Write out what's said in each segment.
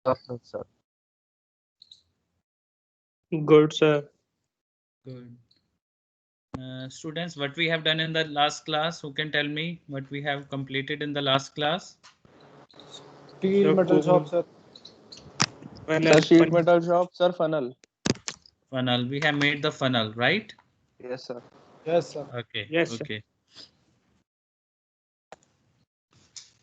afternoon, sir. Good, sir. Good. Students, what we have done in the last class, who can tell me what we have completed in the last class? Steel metal shop, sir. Funnel, Sheet funnel. metal shop, sir. Funnel. Funnel. We have made the funnel, right? Yes, sir. Yes, sir. Okay. Yes, sir. Okay.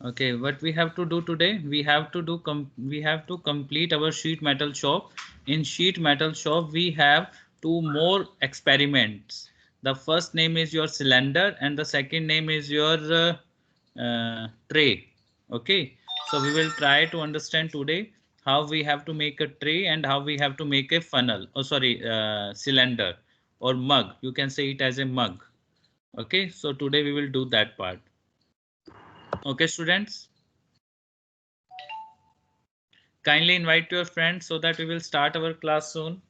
Okay, what we have to do today, we have to complete our sheet metal shop. In sheet metal shop, we have two more experiments. The first name is your cylinder and the second name is your tray. Okay, so we will try to understand today how we have to make a tray and how we have to make a funnel. Oh, sorry, cylinder or mug. You can say it as a mug. Okay, so today we will do that part. Okay, students. Kindly invite your friends so that we will start our class soon.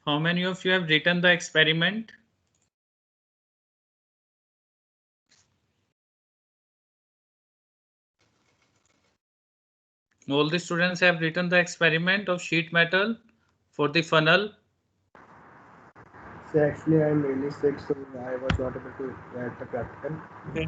How many of you have written the experiment? All the students have written the experiment of sheet metal for the funnel. So actually, I'm really sick, so I was not able to write the practical. Okay.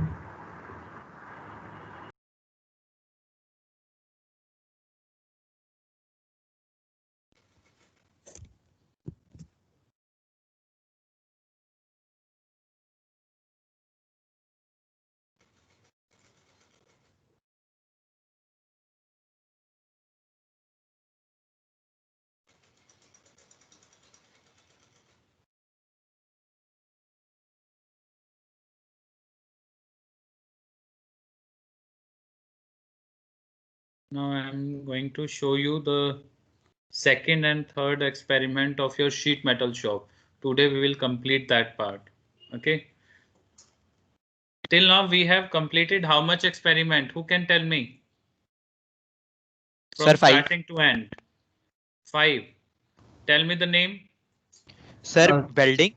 Now I'm going to show you the second and third experiment of your sheet metal shop. Today we will complete that part. Okay. Till now we have completed how much experiment? Who can tell me? From Sir, 5. starting to end. 5. Tell me the name. Sir, welding,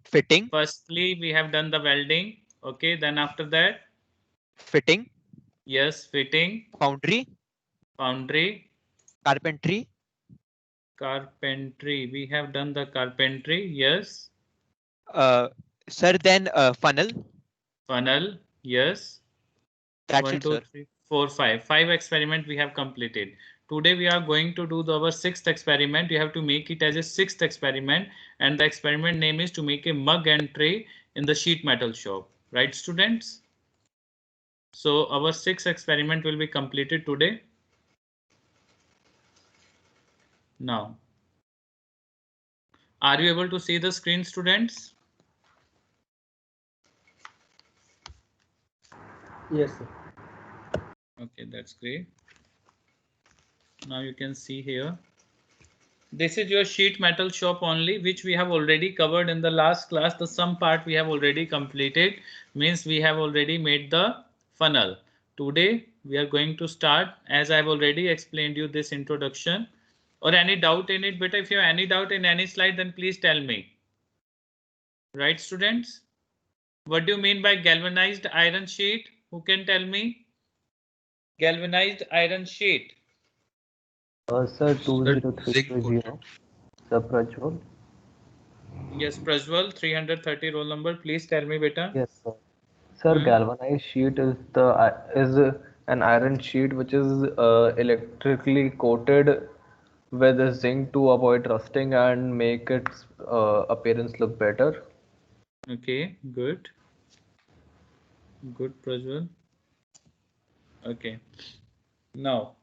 fitting, Firstly, we have done the welding. Okay, then after that, fitting, yes, fitting, foundry, foundry, carpentry, carpentry. We have done the carpentry. Yes, uh, sir, then funnel. funnel. Yes. That's 1, it, 2, sir. 3, 4, 5. 5 experiment we have completed. Today we are going to do our sixth experiment. You have to make it as a sixth experiment, and the experiment name is to make a mug and tray in the sheet metal shop. Right, students? So our 6th experiment will be completed today. Now, are you able to see the screen, students? Yes, sir. Okay, that's great. Now you can see here. This is your sheet metal shop only, which we have already covered in the last class. The sum part we have already completed, means we have already made the funnel. Today we are going to start, as I have already explained you this introduction. Or any doubt in it, but if you have any doubt in any slide, then please tell me. Right, students? What do you mean by galvanized iron sheet? Who can tell me? Galvanized iron sheet. Sir, 20320. Sir, Prajwal. Yes, Prajwal, 330 roll number. Please tell me, beta. Yes, sir. Sir, Hmm? galvanized sheet is an iron sheet which is electrically coated with zinc to avoid rusting and make its appearance look better. Okay, good. Good, Prajwal. Okay. Now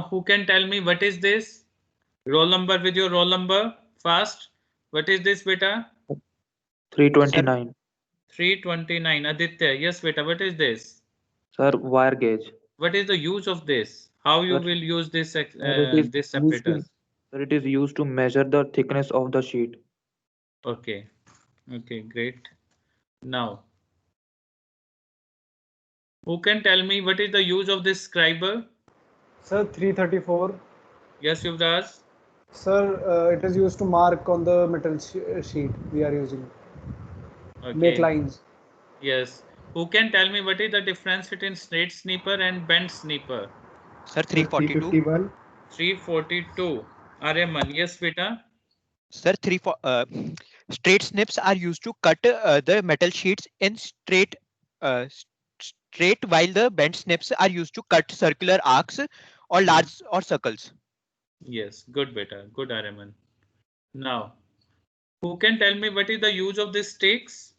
who can tell me what is this? Roll number with your roll number fast. What is this, beta? 329. 329. Aditya, yes, beta. What is this? Sir, wire gauge. What is the use of this? How you Sir, will use this sir, it is this used to apparatus? sir, it is used to measure the thickness of the sheet. Okay. Okay, great. Now, who can tell me what is the use of this scriber? Sir, 334. Yes, Yuvraj. Sir, it is used to mark on the metal sheet we are using. Make Okay. lines. Yes. Who can tell me what is the difference between straight snipper and bent snipper? Sir, Sir, 342. 351. 342. Aryaman, yes, beta. Sir, straight snips are used to cut the metal sheets in straight, while the bent snips are used to cut circular arcs or large or circles. Yes, good, beta. Good, Aryaman. Now, who can tell me what is the use of these stakes?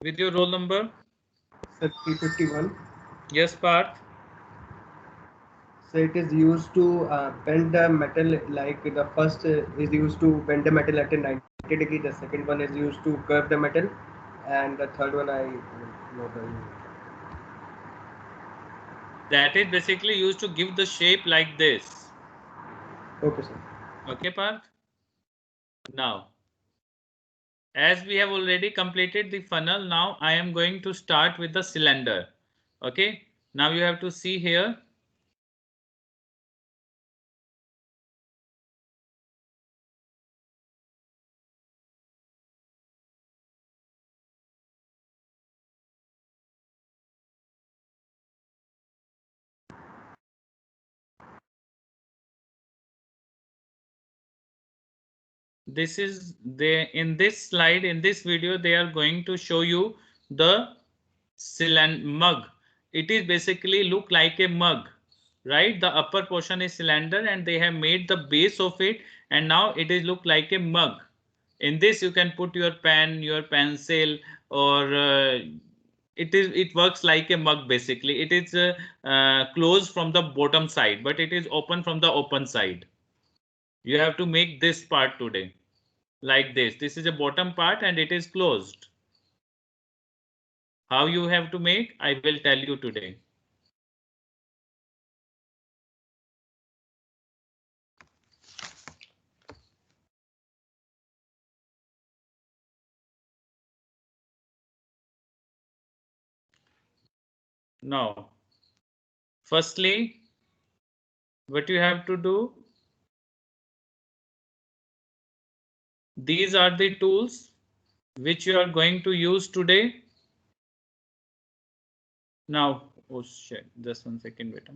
With your roll number? Sir, 351. Yes, Parth. So it is used to bend the metal, like the first is used to bend the metal at a 90 degree, the second one is used to curve the metal, and the third one I don't know the name. That is basically used to give the shape like this. Okay, sir. Okay, Parth. Now, as we have already completed the funnel, now I am going to start with the cylinder. Okay. Now you have to see here. This is in this slide, in this video, they are going to show you the cylinder mug. It is basically look like a mug, right? The upper portion is cylinder and they have made the base of it, and now it is look like a mug. In this you can put your pen, your pencil, or it works like a mug. Basically it is closed from the bottom side, but it is open from the open side. You have to make this part today like this. This is a bottom part and it is closed. How you have to make, I will tell you today. Now, firstly, what you have to do, these are the tools which you are going to use today. Now, oh shit, just 1 second, beta.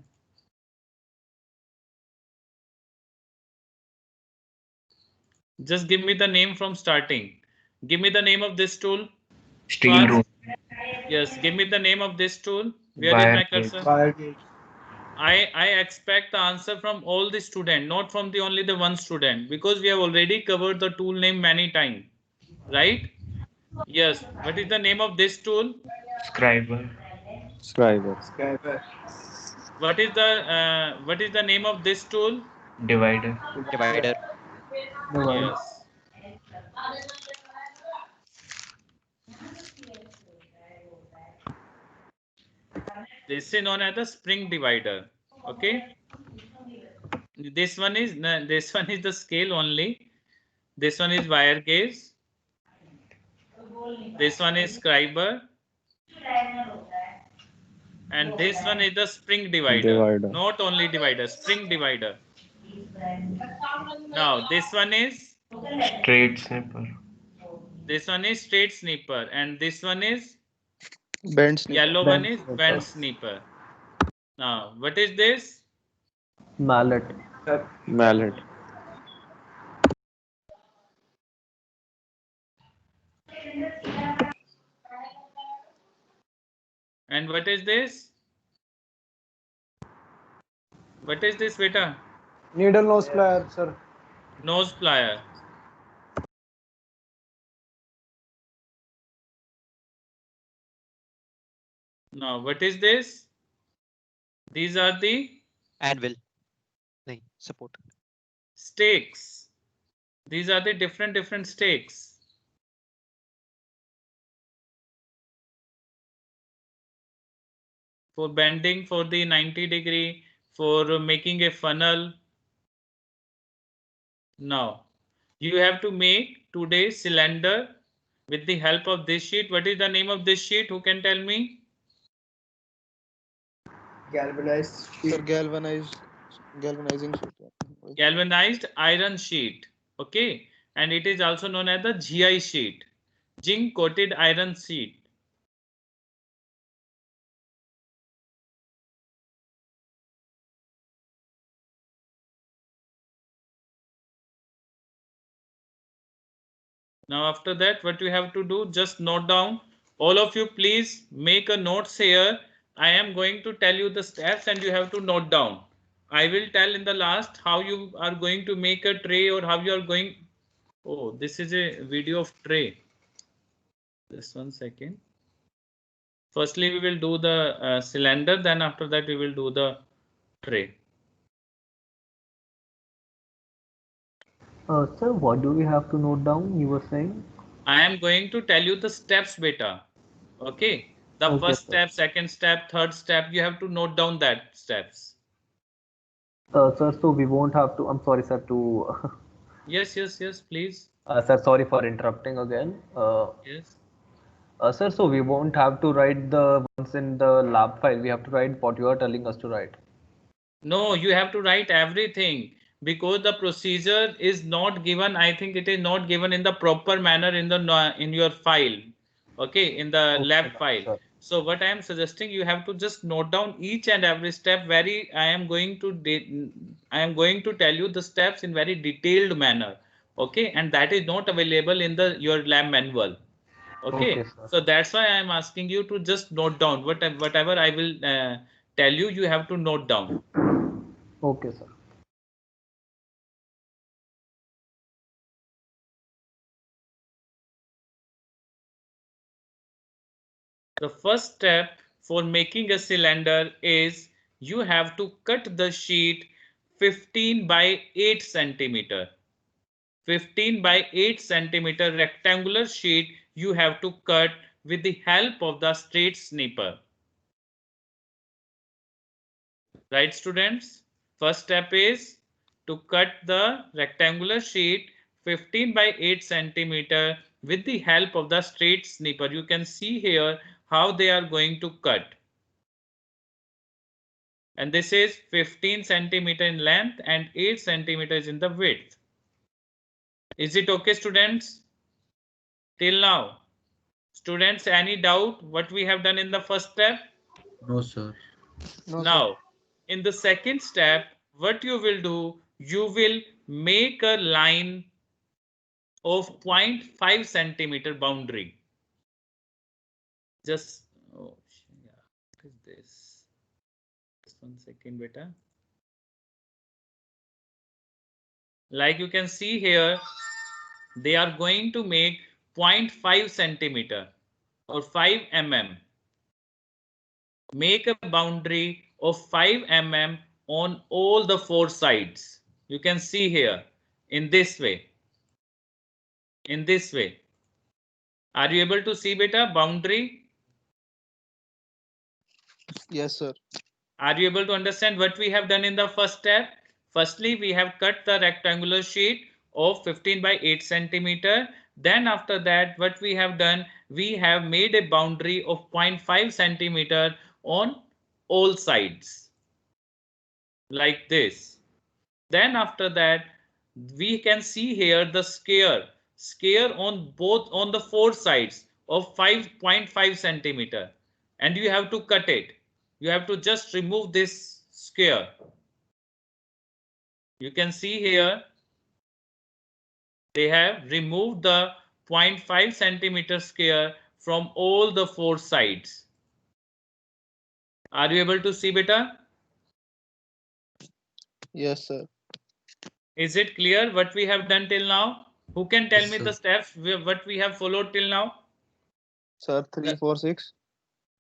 Just give me the name from starting. Give me the name of this tool. Steel room. Yes, give me the name of this tool. Where is my cursor? Wire gauge. I expect the answer from all the student, not from the only the one student, because we have already covered the tool name many times. right? Yes. What is the name of this tool? Scriber. Scriber. Scriber. What is the name of this tool? Divider. Divider. Yes. This is known as the spring divider. Okay. This one is the scale only. This one is wire gauge. This one is scriber. And this one is the spring divider. Divider. Not only divider, spring divider. Now this one is Straight snipper. straight snipper, and this one is Bend snipper. yellow one is bend snipper. Now what is this? Mallet. Mallet. And what is this? What is this, beta? Needle nose plier, sir. Nose plier. Now what is this? These are the Anvil. Nahi, support. stakes. These are the different stakes. For bending, for the 90-degree, for making a funnel. Now you have to make today's cylinder with the help of this sheet. What is the name of this sheet? Who can tell me? Galvanized Sir, sheet. galvanizing sheet. Galvanized iron sheet. Okay, and it is also known as the GI sheet, zinc coated iron sheet. Now after that, what you have to do, just note down. All of you please make a notes here. I am going to tell you the steps and you have to note down. I will tell in the last how you are going to make a tray or how you are going. Oh, this is a video of tray. Just 1 second. Firstly, we will do the cylinder. Then after that, we will do the tray. Sir, what do we have to note down? You were saying? I am going to tell you the steps, beta. Okay. The Okay, first sir. step, second step, third step. You have to note down that steps. Sir, so we won't have to. I'm sorry, sir, to. Yes, please. Sir, sorry for interrupting again. Yes. Sir, so we won't have to write the ones in the lab file. We have to write what you are telling us to write. No, you have to write everything because the procedure is not given. I think it is not given in the proper manner in your file. Okay, in the lab file. Sure. So what I am suggesting, you have to just note down each and every step. I am going to tell you the steps in very detailed manner. Okay, and that is not available in your lab manual. Okay, sir. so that's why I am asking you to just note down whatever I will tell you. You have to note down. Okay, sir. The first step for making a cylinder is you have to cut the sheet 15 by 8 centimeter. 15 by 8 centimeter rectangular sheet you have to cut with the help of the straight snipper. Right, students? First step is to cut the rectangular sheet 15 by 8 centimeter with the help of the straight snipper. You can see here how they are going to cut. And this is 15 centimeter in length and 8 centimeters in the width. Is it okay, students? Till now? Students, any doubt what we have done in the first step? No, sir. Now, in the second step, what you will do, you will make a line of 0.5 centimeter boundary. Just, oh, yeah, what is this? Just 1 second, beta. Like you can see here, they are going to make 0.5 centimeter or 5 mm. Make a boundary of 5 mm on all the four sides. You can see here in this way. In this way. Are you able to see beta boundary? Yes, sir. Are you able to understand what we have done in the first step? Firstly, we have cut the rectangular sheet of 15 by 8 centimeter. Then after that, what we have done, we have made a boundary of 0.5 centimeter on all sides. Like this. Then after that, we can see here the square on both on the four sides of 5.5 centimeter, and you have to cut it. You have to just remove this square. You can see here they have removed the 0.5 centimeter square from all the four sides. Are you able to see beta? Yes, sir. Is it clear what we have done till now? Who can tell Yes, me sir. the steps what we have followed till now? Sir, 3, 4, 6.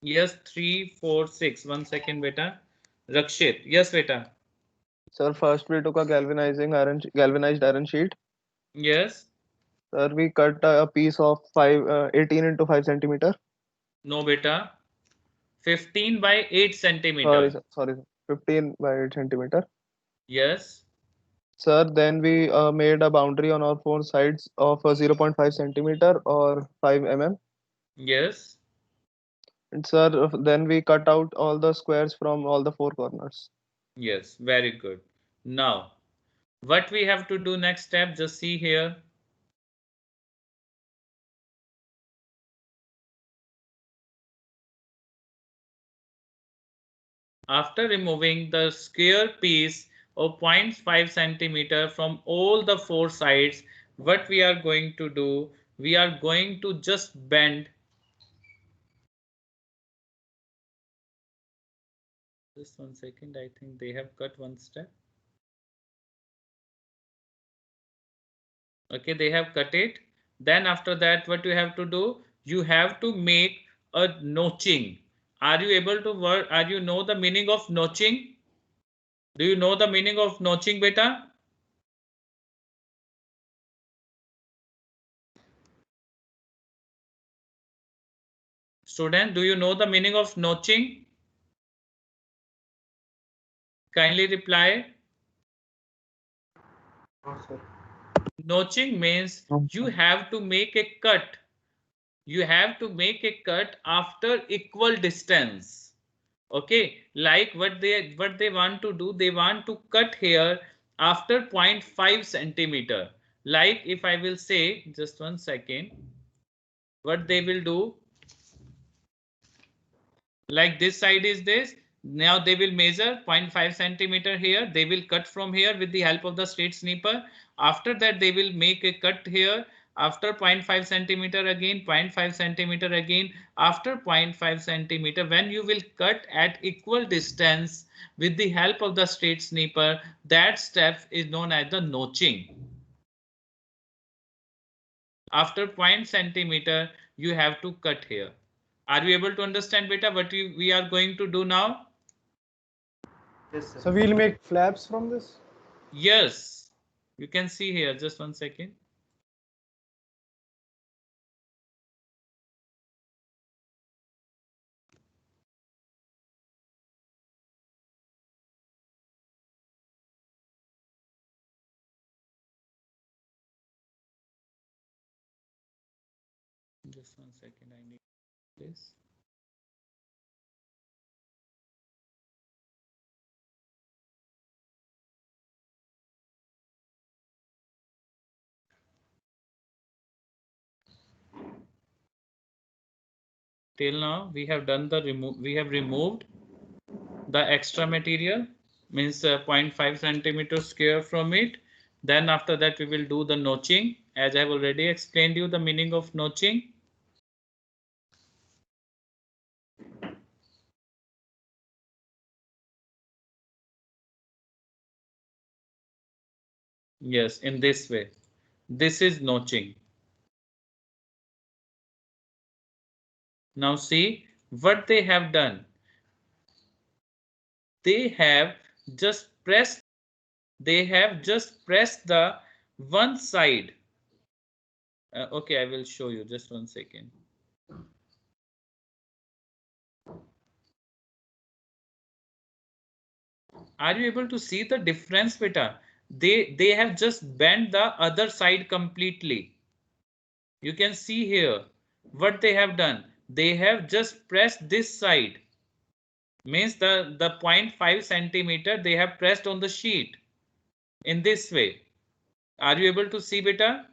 Yes, 3, 4, 6. 1 second, beta. Rakshit. Yes, beta. Sir, first we took a galvanized iron sheet. Yes. Sir, we cut a piece of 18 into 5 centimeter. No, beta. 15 by 8 centimeter. Sorry, sir. Sorry, sir. 15 by 8 centimeter. Yes. Sir, then we made a boundary on our four sides of 0.5 centimeter or 5 mm. Yes. And sir, then we cut out all the squares from all the four corners. Yes. Very good. Now, what we have to do next step, just see here. After removing the square piece of 0.5 centimeter from all the four sides, what we are going to do, we are going to just bend. Just 1 second, I think they have cut one step. Okay, they have cut it. Then after that, what you have to do, you have to make a notching. Are you able to work? Are you know the meaning of notching? Do you know the meaning of notching, beta? Student, do you know the meaning of notching? Kindly reply. No, sir. Notching means you have to make a cut. You have to make a cut after equal distance. Okay, like what they want to do, they want to cut here after 0.5 centimeter. Like if I will say, just 1 second, what they will do, like this side is this. Now they will measure 0.5 centimeter here. They will cut from here with the help of the straight sniper. After that, they will make a cut here. After 0.5 centimeter again, 0.5 centimeter again, after 0.5 centimeter, when you will cut at equal distance with the help of the straight sniper, that step is known as the notching. After 0.5 centimeter, you have to cut here. Are you able to understand, beta, what we are going to do now? Yes, sir. So we'll make flaps from this? Yes, you can see here, just 1 second. Just 1 second, I need this. Till now, we have done the removed the extra material, means 0.5 centimeter square from it. Then after that, we will do the notching. As I have already explained you the meaning of notching. Yes, in this way. This is notching. Now see what they have done. They have just pressed the one side. Okay, I will show you, just 1 second. Are you able to see the difference, beta? They have just bent the other side completely. You can see here what they have done. They have just pressed this side. Means the 0.5 centimeter they have pressed on the sheet in this way. Are you able to see, beta?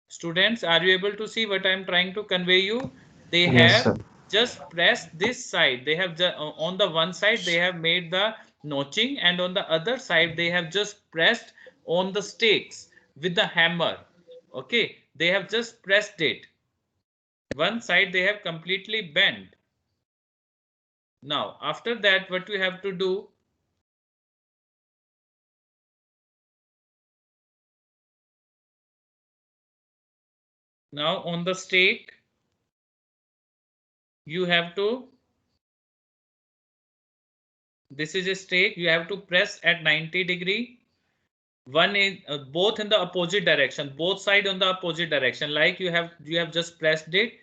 Students, are you able to see what I am trying to convey you? They Yes, have sir. just pressed this side. They have on the one side they have made the notching, and on the other side they have just pressed on the stakes with the hammer. Okay, they have just pressed it. One side they have completely bent. Now after that, what you have to do, now on the stake you have to, this is a stake, you have to press at 90 degree. One is both in the opposite direction, both side on the opposite direction, like you have just pressed it.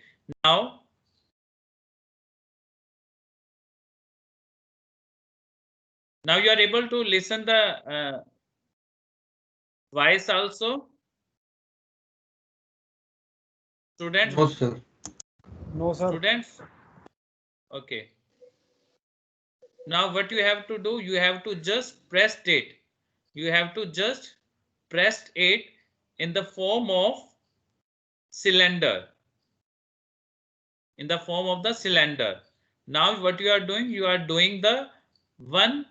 Now you are able to listen the voice also, students? No, sir. No, sir. Students, okay. Now what you have to do, you have to just press it. You have to just press it in the form of cylinder. In the form of the cylinder. Now what you are doing, you are doing the one.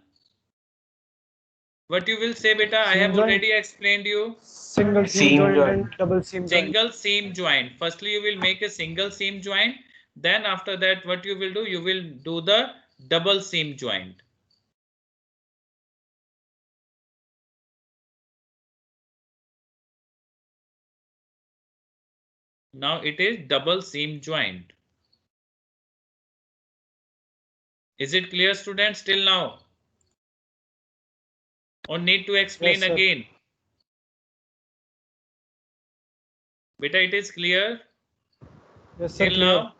What you will say, beta? I have already explained you. Single seam Seam joint and joint. double seam joint. Single seam joint. Firstly, you will make a single seam joint. Then after that, what you will do? You will do the double seam joint. Now it is double seam joint. Is it clear, students, till now? Or need to explain Yes, sir. again? Beta, it is clear Yes, sir. till Clear. now?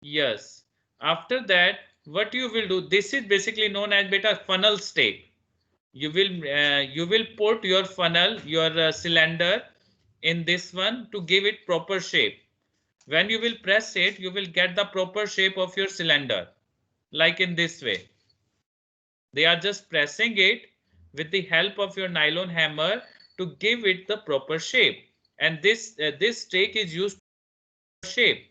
Yes. After that, what you will do? This is basically known as beta funnel stake. You will put your funnel, your cylinder in this one to give it proper shape. When you will press it, you will get the proper shape of your cylinder, like in this way. They are just pressing it with the help of your nylon hammer to give it the proper shape. And this stake is used for shape.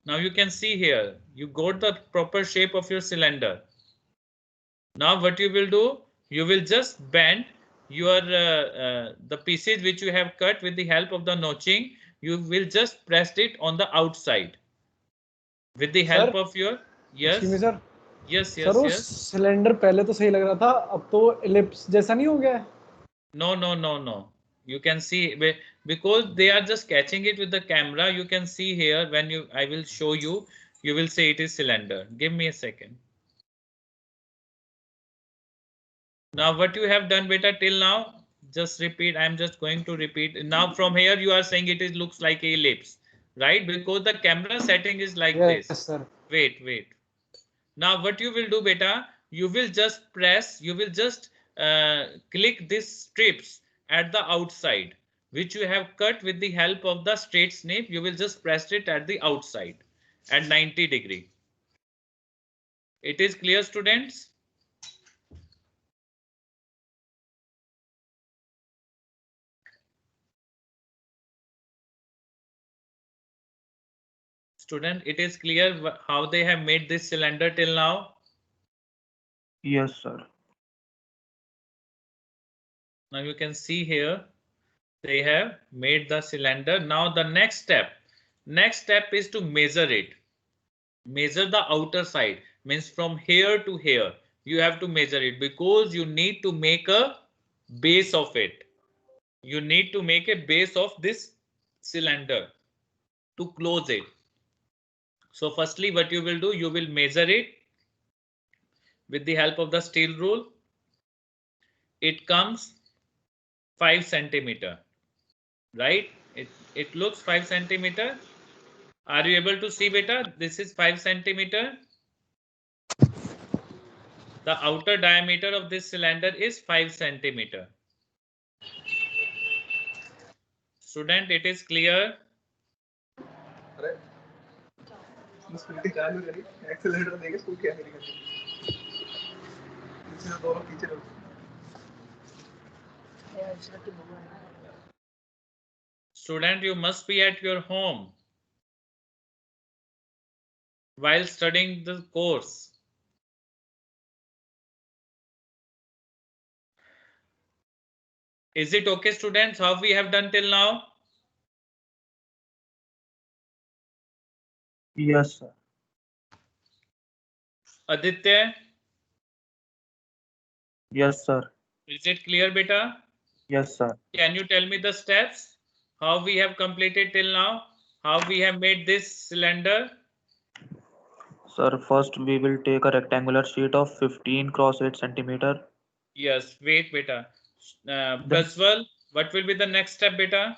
Now you can see here, you got the proper shape of your cylinder. Now what you will do, you will just bend your the pieces which you have cut with the help of the notching. You will just press it on the outside with the help of your, yes, Excuse me, sir. yes, sir yes, वो yes. Cylinder पहले तो सही लग रहा था, अब तो ellipse जैसा नहीं हो गया है? No, no, no, no. You can see because they are just catching it with the camera. You can see here when I will show you. You will say it is cylinder. Give me a second. Now what you have done, beta, till now, just repeat. I'm just going to repeat. Now from here you are saying it is looks like a ellipse, right? Because the camera setting is like Yes, this. sir. Wait. Now what you will do, beta, you will just press, you will just click these strips at the outside, which you have cut with the help of the straight snip. You will just press it at the outside at 90 degree. It is clear, students? Student, it is clear how they have made this cylinder till now? Yes, sir. Now you can see here, they have made the cylinder. Now the next step is to measure it. Measure the outer side, means from here to here. you have to measure it, because you need to make a base of it. You need to make a base of this cylinder to close it. So firstly, what you will do, you will measure it with the help of the steel rule. It comes 5 centimeter, right? It looks 5 centimeter. Are you able to see, beta? This is 5 centimeter. The outer diameter of this cylinder is 5 centimeter. Student, it is clear? Student, you must be at your home while studying the course. Is it okay, students, how we have done till now? Yes, sir. Aditya, Yes, sir. is it clear, beta? Yes, sir. Can you tell me the steps? How we have completed till now? How we have made this cylinder? Sir, first we will take a rectangular sheet of 15 cross 8 centimeter. Yes, wait, beta. Praswal, what will be the next step, beta?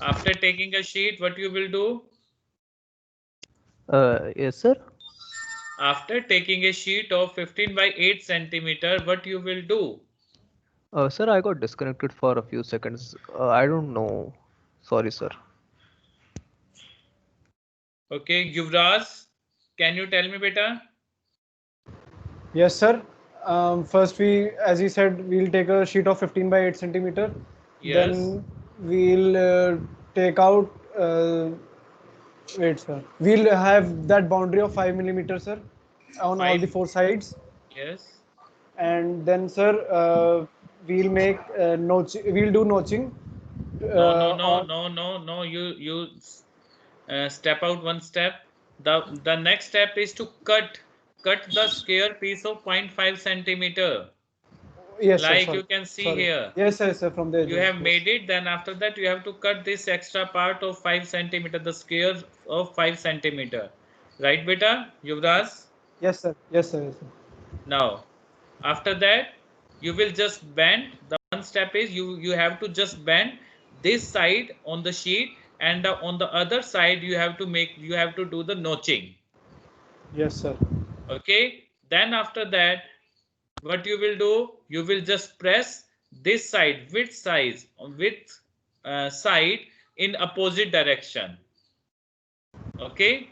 After taking a sheet, what you will do? Yes, sir. After taking a sheet of 15 by 8 centimeter, what you will do? Sir, I got disconnected for a few seconds. I don't know. Sorry, sir. Okay, Yuvraj, can you tell me, beta? Yes, sir. First, as you said, we'll take a sheet of 15 by 8 centimeter. Yes. Then we'll take out. Wait, sir. We'll have that boundary of 5 millimeters, sir, on all the 4 sides. Yes. And then, sir, we'll make We'll do notching. No. You step out one step. The next step is to cut the square piece of 0.5 centimeter. Yes, like sir. you can see Sorry. here. Yes, sir. From the edges. You have yes. made it. Then after that, you have to cut this extra part of 5 centimeter, the square of 5 centimeter. Right, beta? Yuvraj? Yes, sir. Yes, sir. Now, after that, you will just bend. The one step is you have to just bend this side on the sheet, and on the other side you have to do the notching. Yes, sir. Okay. Then after that, what you will do, you will just press this side with side in opposite direction. Okay.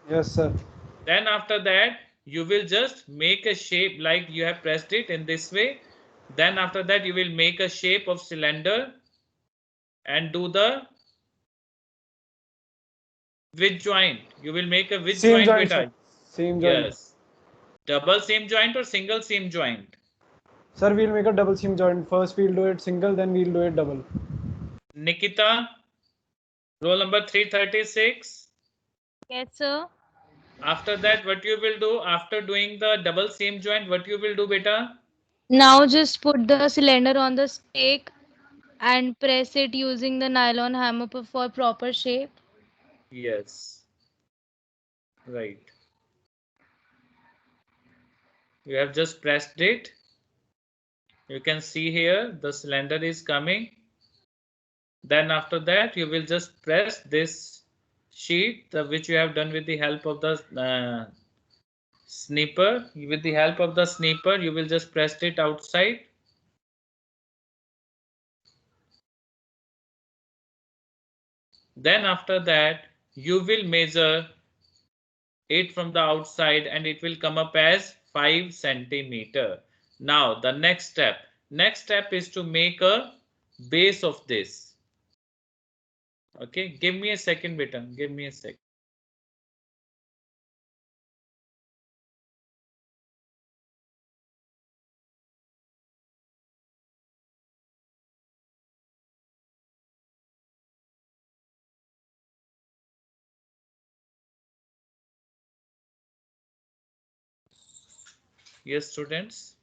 Yes, sir. Then after that, you will just make a shape like you have pressed it in this way. Then after that, you will make a shape of cylinder and do the width joint. You will make a width Seam joint, joint, beta. sir. Seam joint. Yes. Double seam joint or single seam joint? Sir, we'll make a double seam joint. First, we'll do it single, then we'll do it double. Nikita, roll number 336. Yes, sir. After that, what you will do after doing the double seam joint, what you will do, beta? Now just put the cylinder on the stake and press it using the nylon hammer for proper shape. Yes. Right. You have just pressed it. You can see here the cylinder is coming. Then after that, you will just press this sheet, which you have done with the help of the snipper. With the help of the snipper, you will just press it outside. Then after that, you will measure it from the outside and it will come up as 5 centimeter. Now the next step is to make a base of this. Okay, give me a second, beta. Give me a second. Yes, students.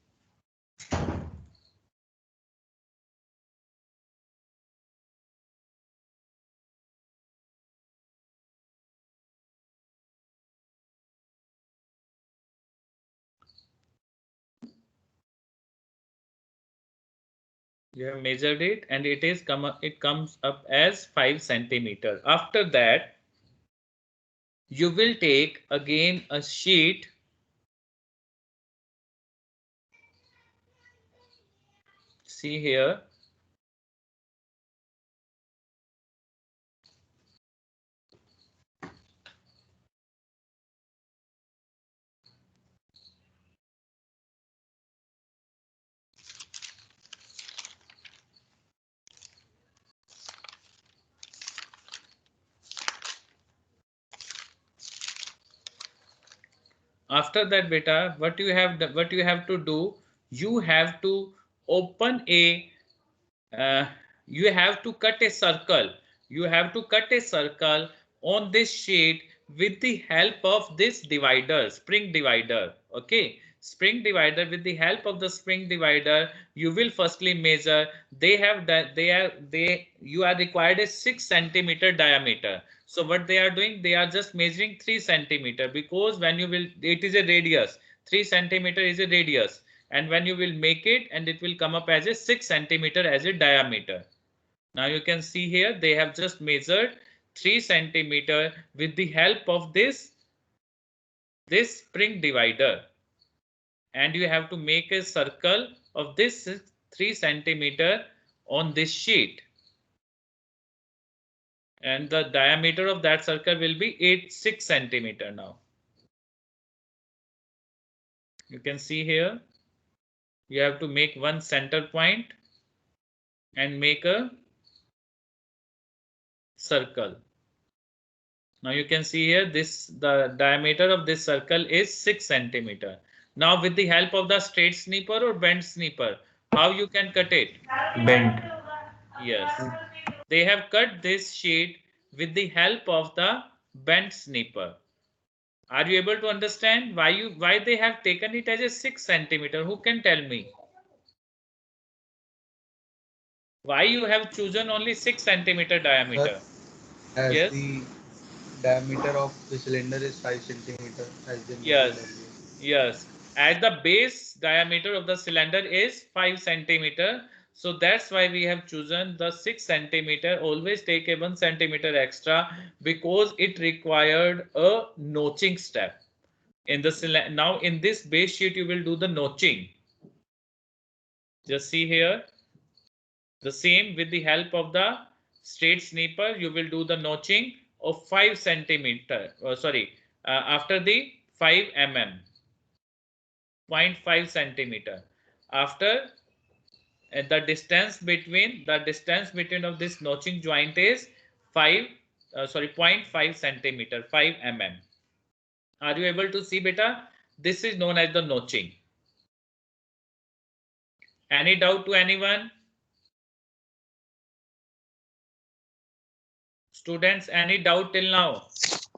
You have measured it and it comes up as 5 centimeter. After that, you will take again a sheet. See here. After that, beta, what you have to do, you have to open a you have to cut a circle. You have to cut a circle on this sheet with the help of this divider, spring divider. Okay, spring divider. With the help of the spring divider, you will firstly measure. They have that you are required a 6 centimeter diameter. So what they are doing, they are just measuring 3 centimeter, because when you will, it is a radius. 3 centimeter is a radius, and when you will make it, and it will come up as a 6 centimeter as a diameter. Now you can see here they have just measured 3 centimeter with the help of this spring divider, and you have to make a circle of this 3 centimeter on this sheet, and the diameter of that circle will be 6 centimeter. Now you can see here you have to make one center point and make a circle. Now you can see here the diameter of this circle is 6 centimeter. Now with the help of the straight sniper or bent sniper, how you can cut it? Bent. Yes. They have cut this sheet with the help of the bent sniper. Are you able to understand why they have taken it as a 6 centimeter? Who can tell me? Why you have chosen only 6 centimeter diameter? Sir, as Yes. the diameter of the cylinder is 5 centimeter, as they mentioned Yes. earlier. Yes. As the base diameter of the cylinder is 5 centimeter. So that's why we have chosen the 6 centimeter. Always take a 1 centimeter extra, because it required a notching step. In the cylinder, now in this base sheet, you will do the notching. Just see here. The same with the help of the straight sniper, you will do the notching of 5 centimeter. After the 5 mm. 0.5 centimeter. After the distance between of this notching joint is 0.5 centimeter, 5 mm. Are you able to see, beta? This is known as the notching. Any doubt to anyone? Students, any doubt till now?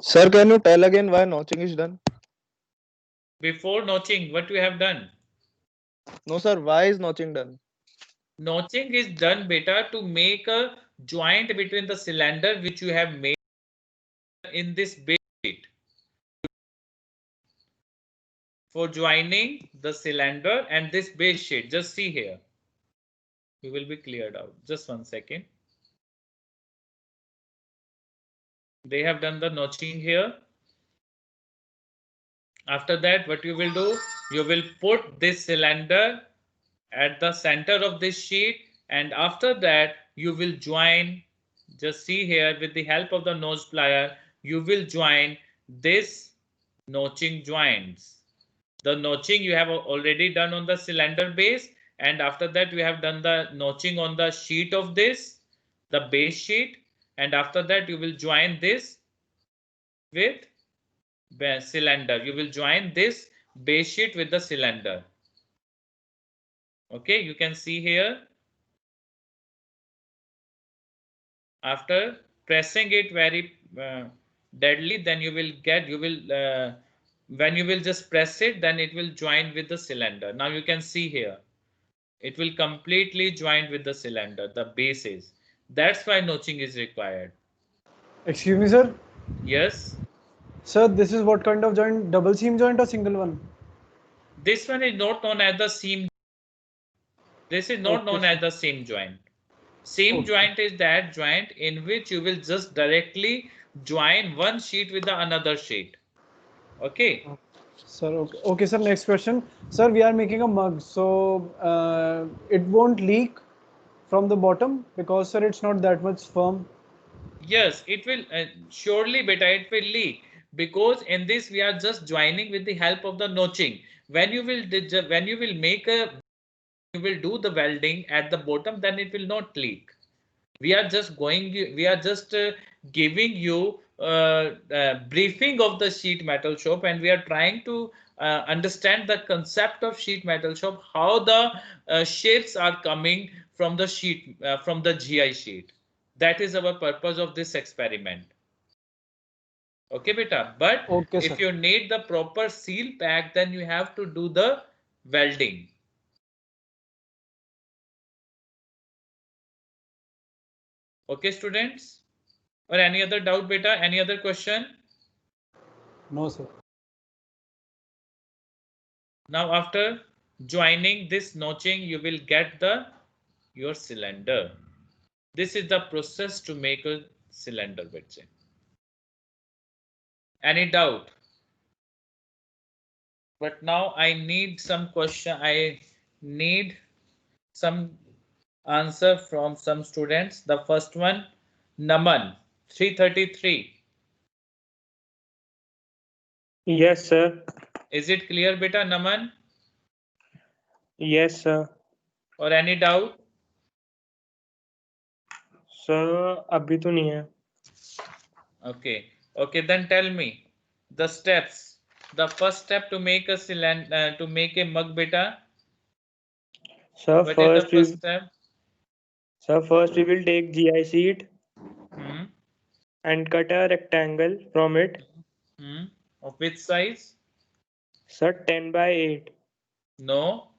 Sir, can you tell again why notching is done? Before notching, what you have done? No, sir. Why is notching done? Notching is done, beta, to make a joint between the cylinder which you have made in this base sheet. For joining the cylinder and this base sheet, just see here. You will be cleared out. Just 1 second. They have done the notching here. After that, what you will do? You will put this cylinder at the center of this sheet, and after that you will join. Just see here, with the help of the nose plier, you will join this notching joints. The notching you have already done on the cylinder base, and after that we have done the notching on the sheet of this, the base sheet, and after that you will join this with cylinder. You will join this base sheet with the cylinder. Okay, you can see here. After pressing it very deadly, then you will when you will just press it, then it will join with the cylinder. Now you can see here, it will completely join with the cylinder, the bases. That's why notching is required. Excuse me, sir. Yes. Sir, this is what kind of joint? Double seam joint or single one? This one is not known as the seam. This is not Okay, known sir. as the seam joint. Seam Okay. joint is that joint in which you will just directly join one sheet with the another sheet. Okay. Sir, okay. Okay, sir. Next question. Sir, we are making a mug, so it won't leak from the bottom because, sir, it's not that much firm. Yes, it will surely beta, it will leak, because in this we are just joining with the help of the notching. When you will make a, you will do the welding at the bottom, then it will not leak. We are just giving you briefing of the sheet metal shop, and we are trying to understand the concept of sheet metal shop, how the shapes are coming from the sheet, from the GI sheet. That is our purpose of this experiment. Okay, beta. But Okay, if sir. you need the proper seal pack, then you have to do the welding. Okay, students? Or any other doubt, beta? Any other question? No, sir. Now, after joining this notching, you will get your cylinder. This is the process to make a cylinder, beta. Any doubt? But now I need some question. I need some answer from some students. The first one, Naman, 333. Yes, sir. Is it clear, beta, Naman? Yes, sir. Or any doubt? Sir, अभी तो नहीं है. Okay. Okay, then tell me the steps. The first step to make a cylinder, to make a mug, beta. Sir, What is the first step? Sir, first we will take GI sheet Hmm. and cut a rectangle from it. Hmm. Of which size? Sir, 10 by 8. No.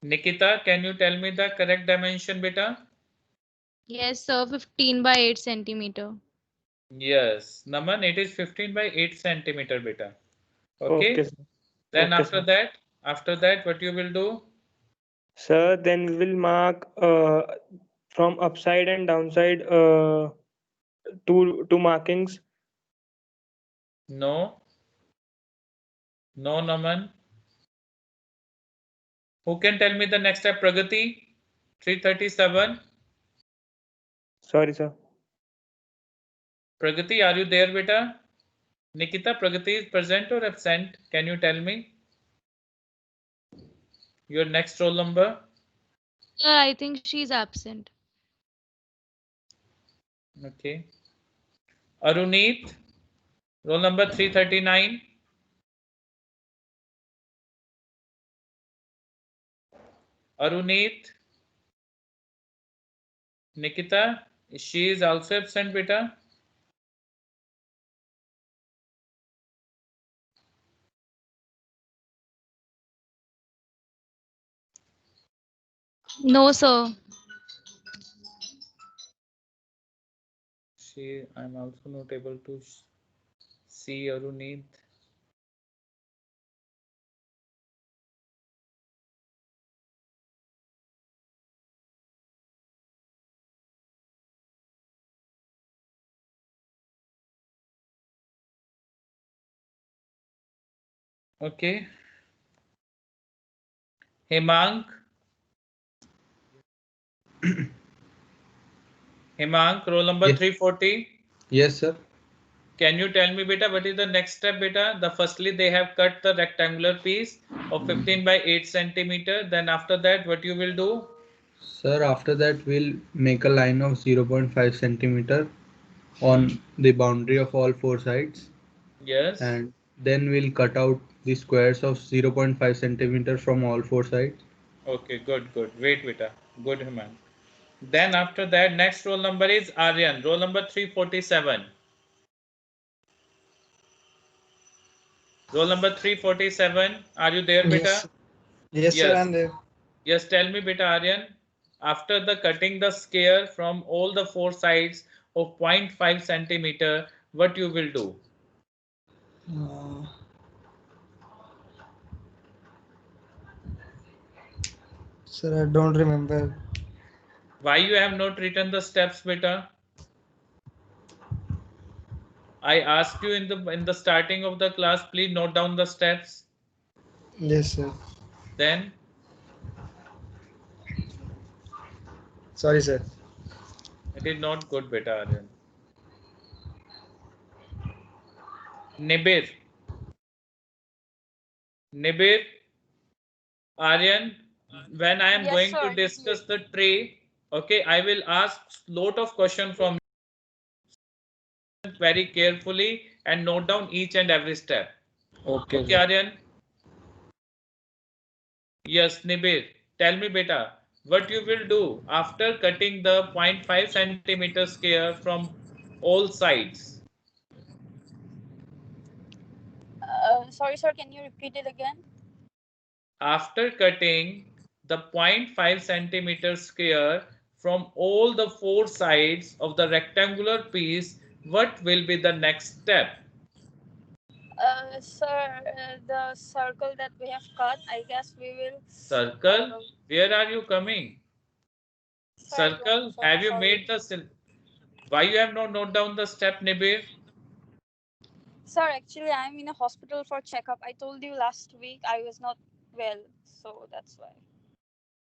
Nikita, can you tell me the correct dimension, beta? Yes, sir. 15 by 8 centimeter. Yes. Naman, it is 15 by 8 centimeter, beta. Okay. Okay, sir. Then Okay, after sir. that, what you will do? Sir, then we will mark from upside and downside two markings. No. No, Naman. Who can tell me the next step? Pragati, 337. Sorry, sir. Pragati, are you there, beta? Nikita, Pragati is present or absent? Can you tell me? Your next roll number? Sir, I think she's absent. Okay. Aruneet, roll number 339. Aruneet. Nikita, she is also absent, beta. No, sir. I'm also not able to see Aruneet. Okay. Hemank. Hemank, roll number Yes. 340. Yes, sir. Can you tell me, beta, what is the next step, beta? Firstly, they have cut the rectangular piece of 15 by 8 centimeter. Then after that, what you will do? Sir, after that we'll make a line of 0.5 centimeter on the boundary of all four sides. Yes. And then we'll cut out the squares of 0.5 centimeter from all four sides. Okay, good. Wait, beta. Good, Hemank. Then after that, next roll number is Aryan. Roll number 347. Roll number 347. Are you there, beta? Yes. Yes, sir, I'm there. Yes, tell me, beta Aryan. After the cutting the square from all the four sides of 0.5 centimeter, what you will do? Sir, I don't remember. Why you have not written the steps, beta? I asked you in the starting of the class, please note down the steps. Yes, sir. Then Sorry, sir. it is not good, beta Aryan. Nibir, Aryan, when I am Yes, going sir, to I'm discuss here. the tray, okay, I will ask lot of questions from you very carefully and note down each and every step. Okay, Okay, sir. Aryan? Yes, Nibir, tell me, beta, what you will do after cutting the 0.5 centimeter square from all sides? Sorry, sir, can you repeat it again? After cutting the 0.5 centimeter square from all the four sides of the rectangular piece, what will be the next step? Sir, the circle that we have cut, I guess we will. Circle? Where are you coming? Sir, I don't know, Circle? sir, Have you sorry. made the... Why you have not note down the step, Nibir? Sir, actually, I'm in a hospital for checkup. I told you last week I was not well, so that's why.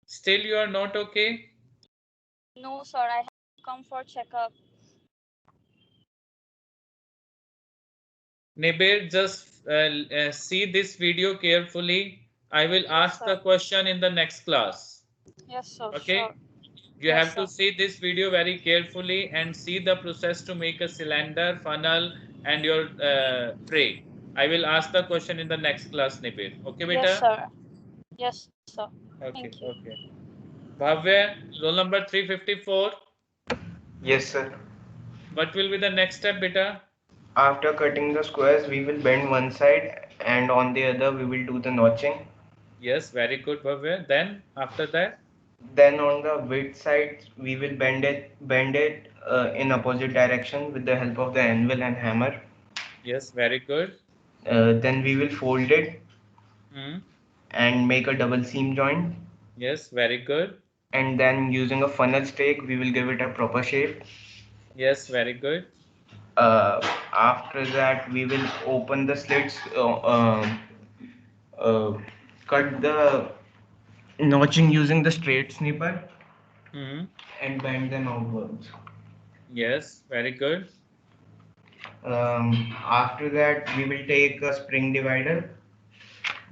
Still you are not okay? No, sir, I have to come for checkup. Nibir, just see this video carefully. I will ask sir. the question in the next class. Yes, sir, Okay? sure. You Yes, have to sir. see this video very carefully and see the process to make a cylinder, funnel and your tray. I will ask the question in the next class, Nibir. Okay, beta? Yes, sir. Yes, sir. Okay, Thank you. okay. Bhavya, roll number 354. Yes, sir. What will be the next step, beta? After cutting the squares, we will bend one side and on the other we will do the notching. Yes, very good, Bhavya. Then after that? Then on the width side, we will bend it in opposite direction with the help of the anvil and hammer. Yes, very good. Then we will fold it and make a double seam joint. Yes, very good. And then using a funnel stake, we will give it a proper shape. Yes, very good. After that, we will open the slits, cut the notching using the straight snipper and bend them outwards. Yes, very good. After that, we will take a spring divider.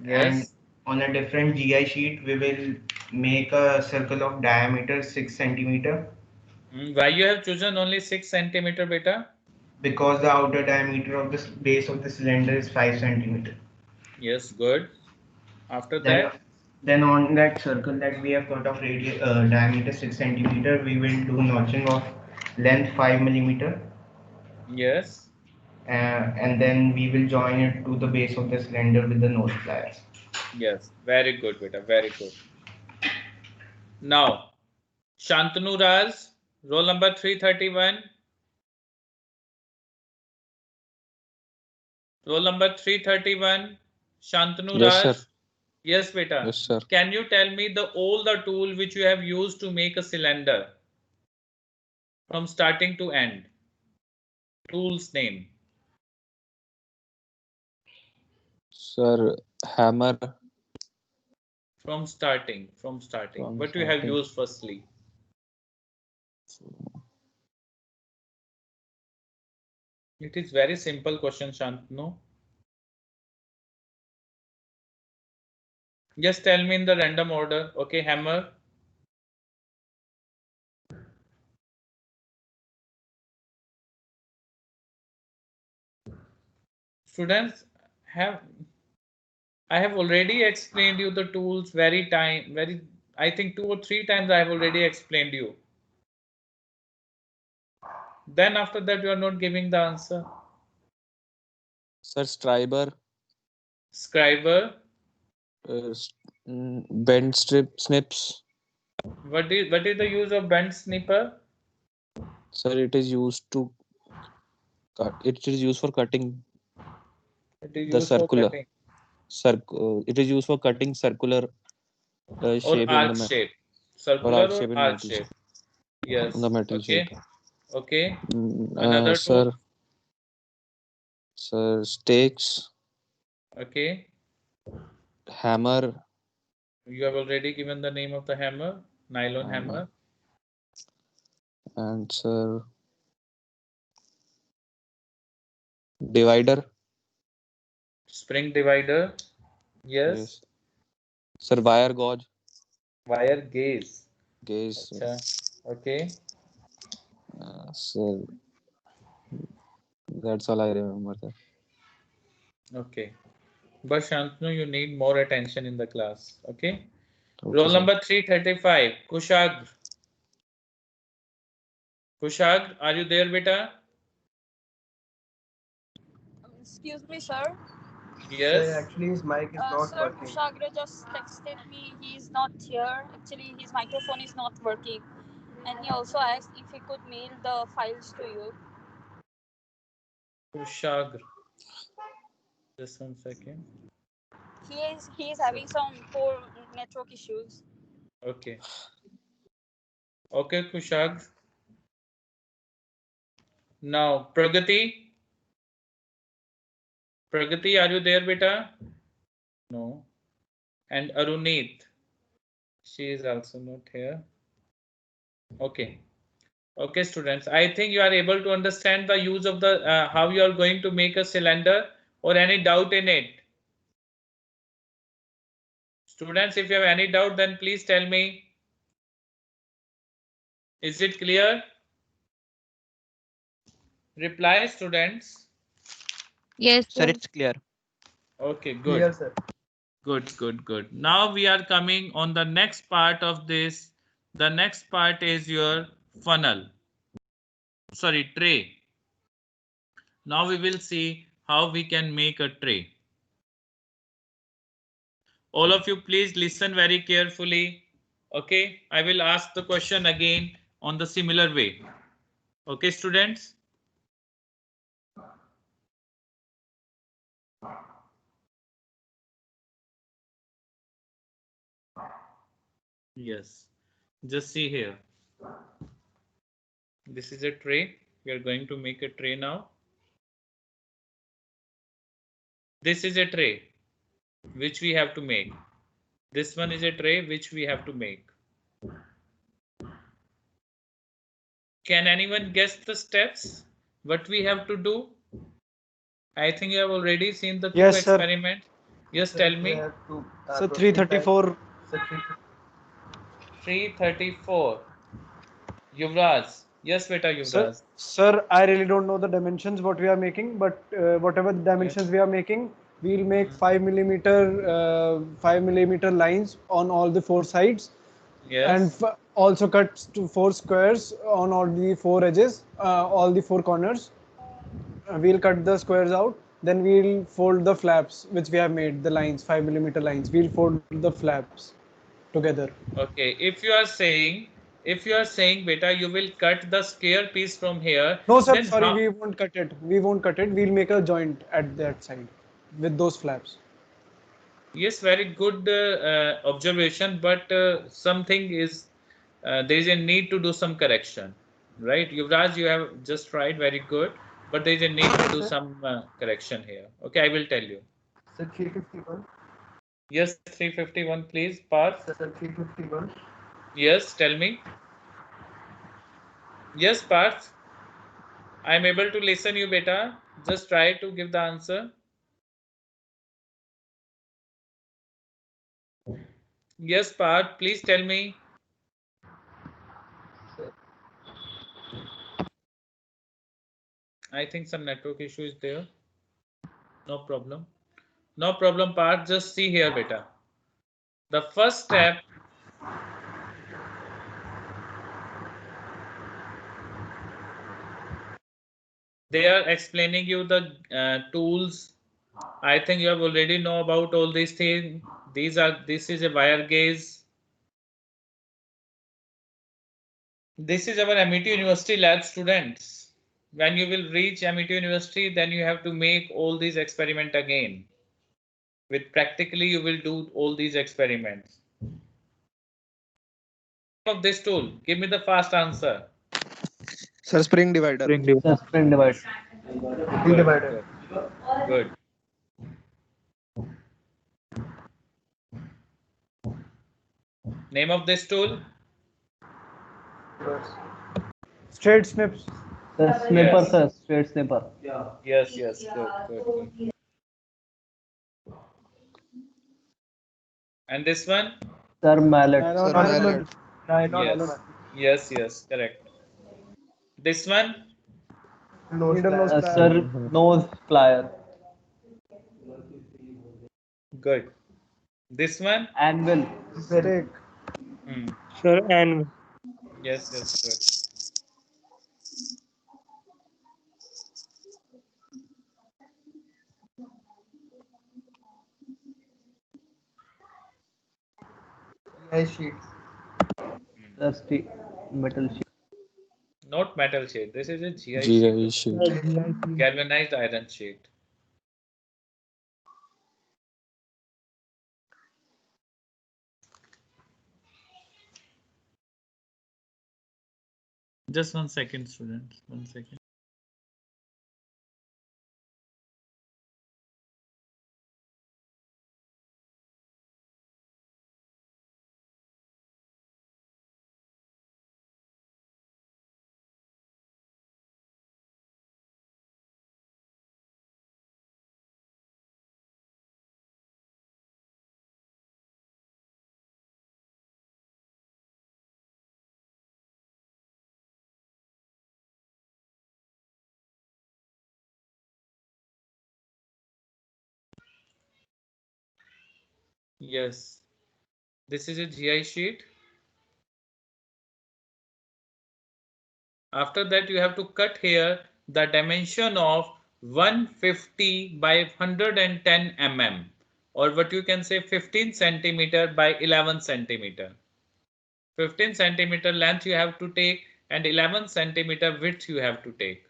Yes. And on a different GI sheet, we will make a circle of diameter 6 centimeter. Why you have chosen only 6 centimeter, beta? Because the outer diameter of the base of the cylinder is 5 centimeter. Yes, good. After Then, that? then on that circle that we have cut of diameter 6 centimeter, we will do notching of length 5 millimeter. Yes. And then we will join it to the base of the cylinder with the nose pliers. Yes, very good, beta, very good. Now, Shantanu Raj, roll number 331. Roll number 331, Shantanu Yes, Raj. sir. Yes, beta. Yes, sir. Can you tell me all the tool which you have used to make a cylinder from starting to end? Tool's name. Sir, hammer. From starting. What you have used firstly? It is very simple question, Shantanu. Just tell me in the random order. Okay, hammer. Students, I have already explained you the tools I think 2 or 3 times I have already explained you. Then after that you are not giving the answer. Sir, striber. Scriber. Bend snips. What is the use of bend snipper? Sir, it is used to cut. It is used for cutting It is the used for circular. cutting. It is used for cutting circular Or shape in arc the shape. or Circular arc or shape in arc metal shape. shape. Yes. The metal Okay. shape. Okay. Another Sir, tool. sir, stakes, Okay. hammer, You have already given the name of the hammer. Nylon hammer. and sir, divider. Spring divider. Yes. Sir, wire gauge. Wire gauge. Gauge. Acha. Okay. Sir, that's all I remember. Sir. Okay. But Shantanu, you need more attention in the class. Okay. Okay, Roll sir. number 335. Kushag. Kushag, are you there, beta? Excuse me, sir. Yes. Sir, actually his mic is not Sir, working. Kushagra just texted me. He's not here. Actually, his microphone is not working. And he also asked if he could mail the files to you. Kushag. Just 1 second. He is having some poor network issues. Okay. Okay, Kushag. Now, Pragati. Pragati, are you there, beta? No. And Arunit. She is also not here. Okay. Okay, students. I think you are able to understand the use of the how you are going to make a cylinder, or any doubt in it. Students, if you have any doubt, then please tell me. Is it clear? Reply, students. Yes, Sir, sir. it's clear. Okay, good. Clear, sir. Good. Now we are coming on the next part of this. The next part is your funnel. Sorry, tray. Now we will see how we can make a tray. All of you, please listen very carefully. Okay, I will ask the question again on the similar way. Okay, students. Yes, just see here. This is a tray. We are going to make a tray now. This is a tray which we have to make. This one is a tray which we have to make. Can anyone guess the steps? What we have to do? I think you have already seen the two Yes, sir. experiments. Yes, tell me. So 334. 334. Yuvraj. Yes, beta Yuvraj. Sir, I really don't know the dimensions what we are making, but whatever the dimensions we are making, we'll make 5 millimeter lines on all the four sides. Yes. And also cut to 4 squares on all the 4 edges, all the 4 corners. We'll cut the squares out. Then we'll fold the flaps which we have made, the lines, 5 millimeter lines. We'll fold the flaps together. Okay, if you are saying beta, you will cut the square piece from here. No, sir, then sorry, how- we won't cut it. We won't cut it. We'll make a joint at that side with those flaps. Yes, very good observation, but something is there is a need to do some correction, right? Yuvraj, you have just tried very good, but there is a need to do some correction here. Okay, I will tell you. Sir, 351. Yes, 351, please, Parth. Sir, 351. Yes, tell me. Yes, Parth. I am able to listen you, beta. Just try to give the answer. Yes, Parth, please tell me. I think some network issue is there. No problem. No problem, Parth. Just see here, beta. The first step. They are explaining you the tools I think you have already know about all these things. This is a wire gauge. This is our MIT University lab, students. When you will reach MIT University, then you have to make all these experiments again. With practically, you will do all these experiments. Of this tool, give me the fast answer. Sir, spring divider. Sir, spring divider. Good, good, good. Name of this tool? Straight snips. Sir, snipper, Yes. sir, straight snipper. Yes, yes, good, good, good. And this one? Sir, mallet. Sir, mallet. Yes, yes, yes, correct. This one? Sir, nose plier. Good. This one? Anvil. Stake. Sir, and Yes, yes, good. sheet. Sir, metal sheet. Not metal sheet. This is a GI GI sheet. sheet. Galvanized iron sheet. Just 1 second, students. 1 second. Yes. This is a GI sheet. After that, you have to cut here the dimension of 150 by 110 mm, or what you can say 15 centimeter by 11 centimeter. 15 centimeter length you have to take and 11 centimeter width you have to take.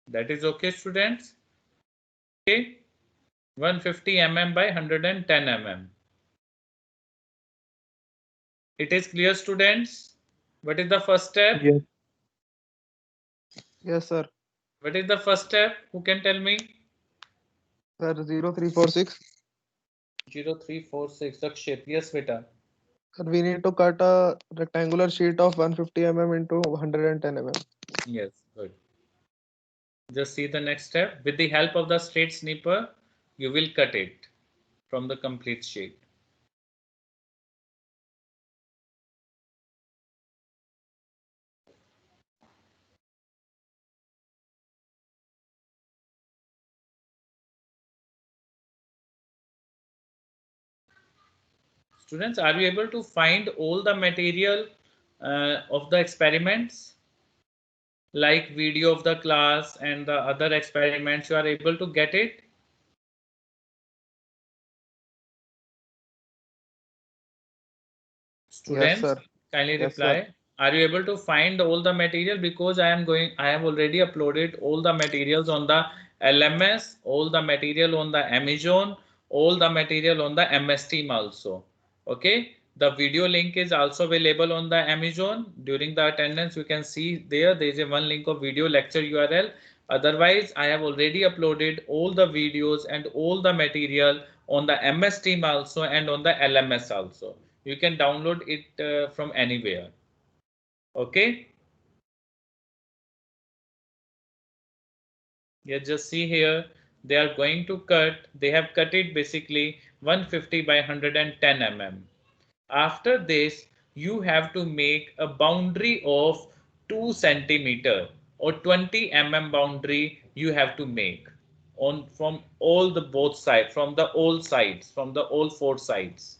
That is okay, students? Okay. 150 mm by 110 mm. It is clear, students? What is the first step? Yes. Yes, sir. What is the first step? Who can tell me? Sir, 0346. 0346. Akshit. Yes, beta. Sir, we need to cut a rectangular sheet of 150 mm into 110 mm. Yes, good. Just see the next step. With the help of the straight snipper, you will cut it from the complete sheet. Students, are you able to find all the material of the experiments? Like video of the class and the other experiments, you are able to get it? Students, Yes, sir. kindly Yes, reply. sir. Are you able to find all the material? Because I have already uploaded all the materials on the LMS, all the material on the Amazon, all the material on the MS Team also. Okay. The video link is also available on the Amazon. During the attendance, you can see there is a one link of video lecture URL. Otherwise, I have already uploaded all the videos and all the material on the MS Team also and on the LMS also. You can download it from anywhere. Okay. Yeah, just see here, they are going to cut, they have cut it basically 150 by 110 mm. After this, you have to make a boundary of 2 centimeter or 20 mm boundary you have to make on from all the both sides, from the all sides, from the all four sides.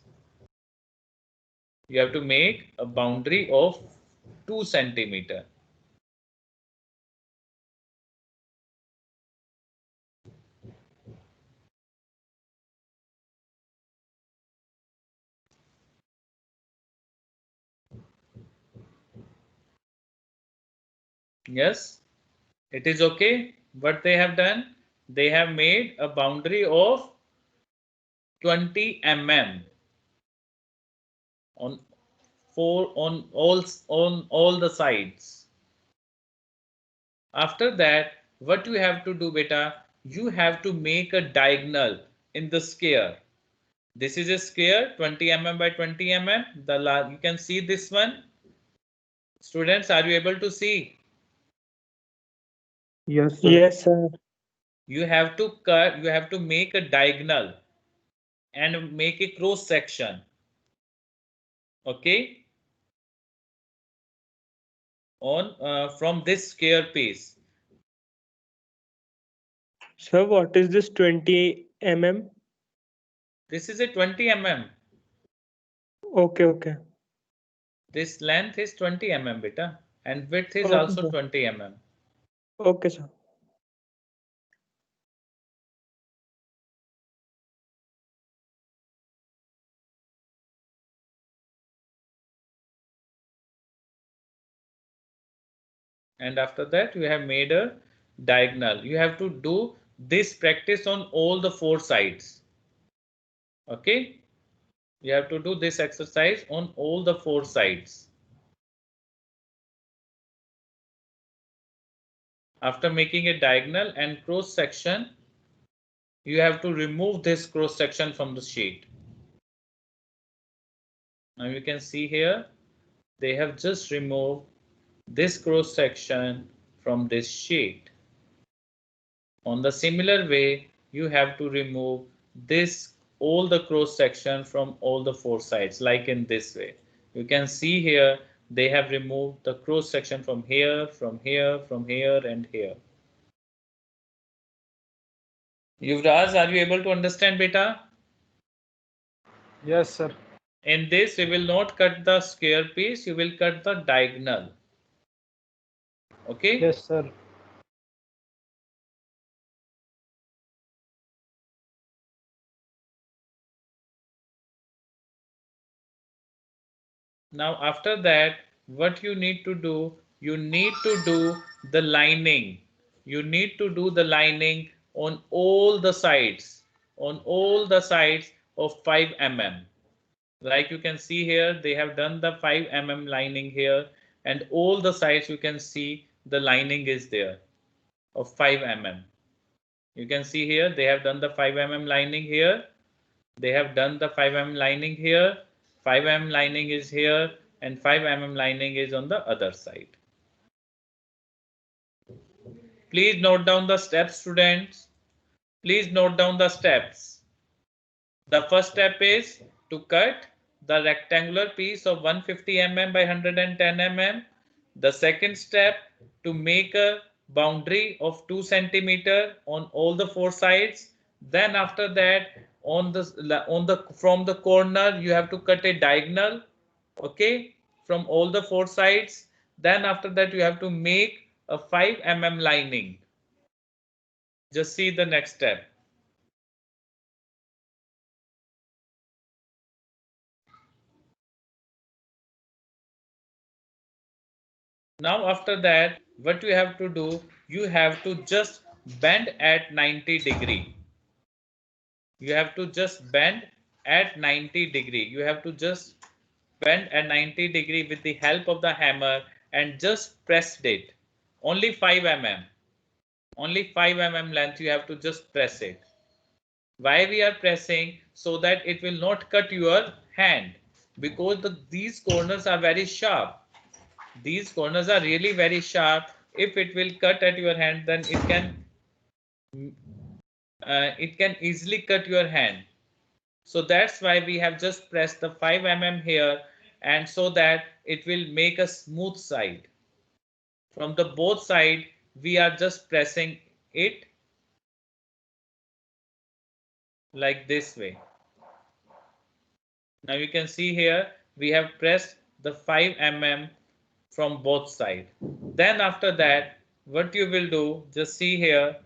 You have to make a boundary of 2 centimeter. Yes, it is okay. What they have done, they have made a boundary of 20 mm on all the sides. After that, what you have to do, beta, you have to make a diagonal in the square. This is a square 20 mm by 20 mm. You can see this one. Students, are you able to see? Yes, sir. Yes, sir. You have to cut, you have to make a diagonal and make a cross section. Okay? On from this square piece. Sir, what is this 20 mm? This is a 20 mm. Okay, okay. This length is 20 mm, beta, and width is Okay, also sir. 20 mm. Okay, sir. And after that, you have made a diagonal. You have to do this practice on all the four sides. Okay? You have to do this exercise on all the four sides. After making a diagonal and cross section, you have to remove this cross section from the sheet. Now you can see here, they have just removed this cross section from this sheet. On the similar way, you have to remove this all the cross section from all the four sides, like in this way. You can see here they have removed the cross section from here, from here, from here, and here. Yuvraj, are you able to understand, beta? Yes, sir. In this, you will not cut the square piece, you will cut the diagonal. Okay? Yes, sir. Now after that, what you need to do, you need to do the lining. You need to do the lining on all the sides, on all the sides of 5 mm. Like you can see here, they have done the 5 mm lining here, and all the sides you can see the lining is there of 5 mm. You can see here, they have done the 5 mm lining here. They have done the 5 mm lining here, 5 mm lining is here, and 5 mm lining is on the other side. Please note down the steps, students. Please note down the steps. The first step is to cut the rectangular piece of 150 mm by 110 mm. The second step, to make a boundary of 2 centimeter on all the four sides. Then after that, from the corner, you have to cut a diagonal, okay, from all the four sides. Then after that, you have to make a 5 mm lining. Just see the next step. Now after that, what you have to do, you have to just bend at 90 degree. You have to just bend at 90 degree. You have to just bend at 90 degree with the help of the hammer and just press it. Only 5 mm. Only 5 mm length you have to just press it. Why we are pressing? So that it will not cut your hand, because these corners are very sharp. These corners are really very sharp. If it will cut at your hand, then it can it can easily cut your hand. So that's why we have just pressed the 5 mm here, and so that it will make a smooth side. From the both side, we are just pressing it like this way. Now you can see here, we have pressed the 5 mm from both sides. Then after that, what you will do, just see here,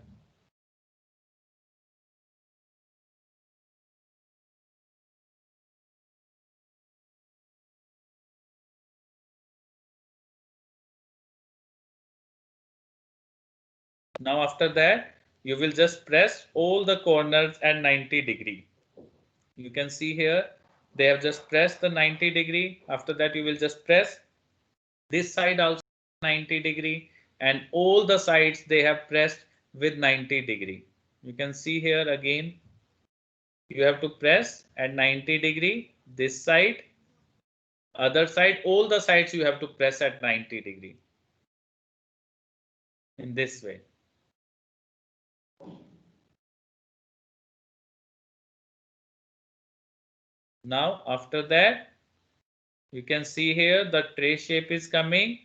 now after that, you will just press all the corners at 90 degree. You can see here, they have just pressed the 90 degree. After that, you will just press this side also 90 degree, and all the sides they have pressed with 90 degree. You can see here again, you have to press at 90 degree, this side, other side, all the sides you have to press at 90 degree in this way. Now after that, you can see here the tray shape is coming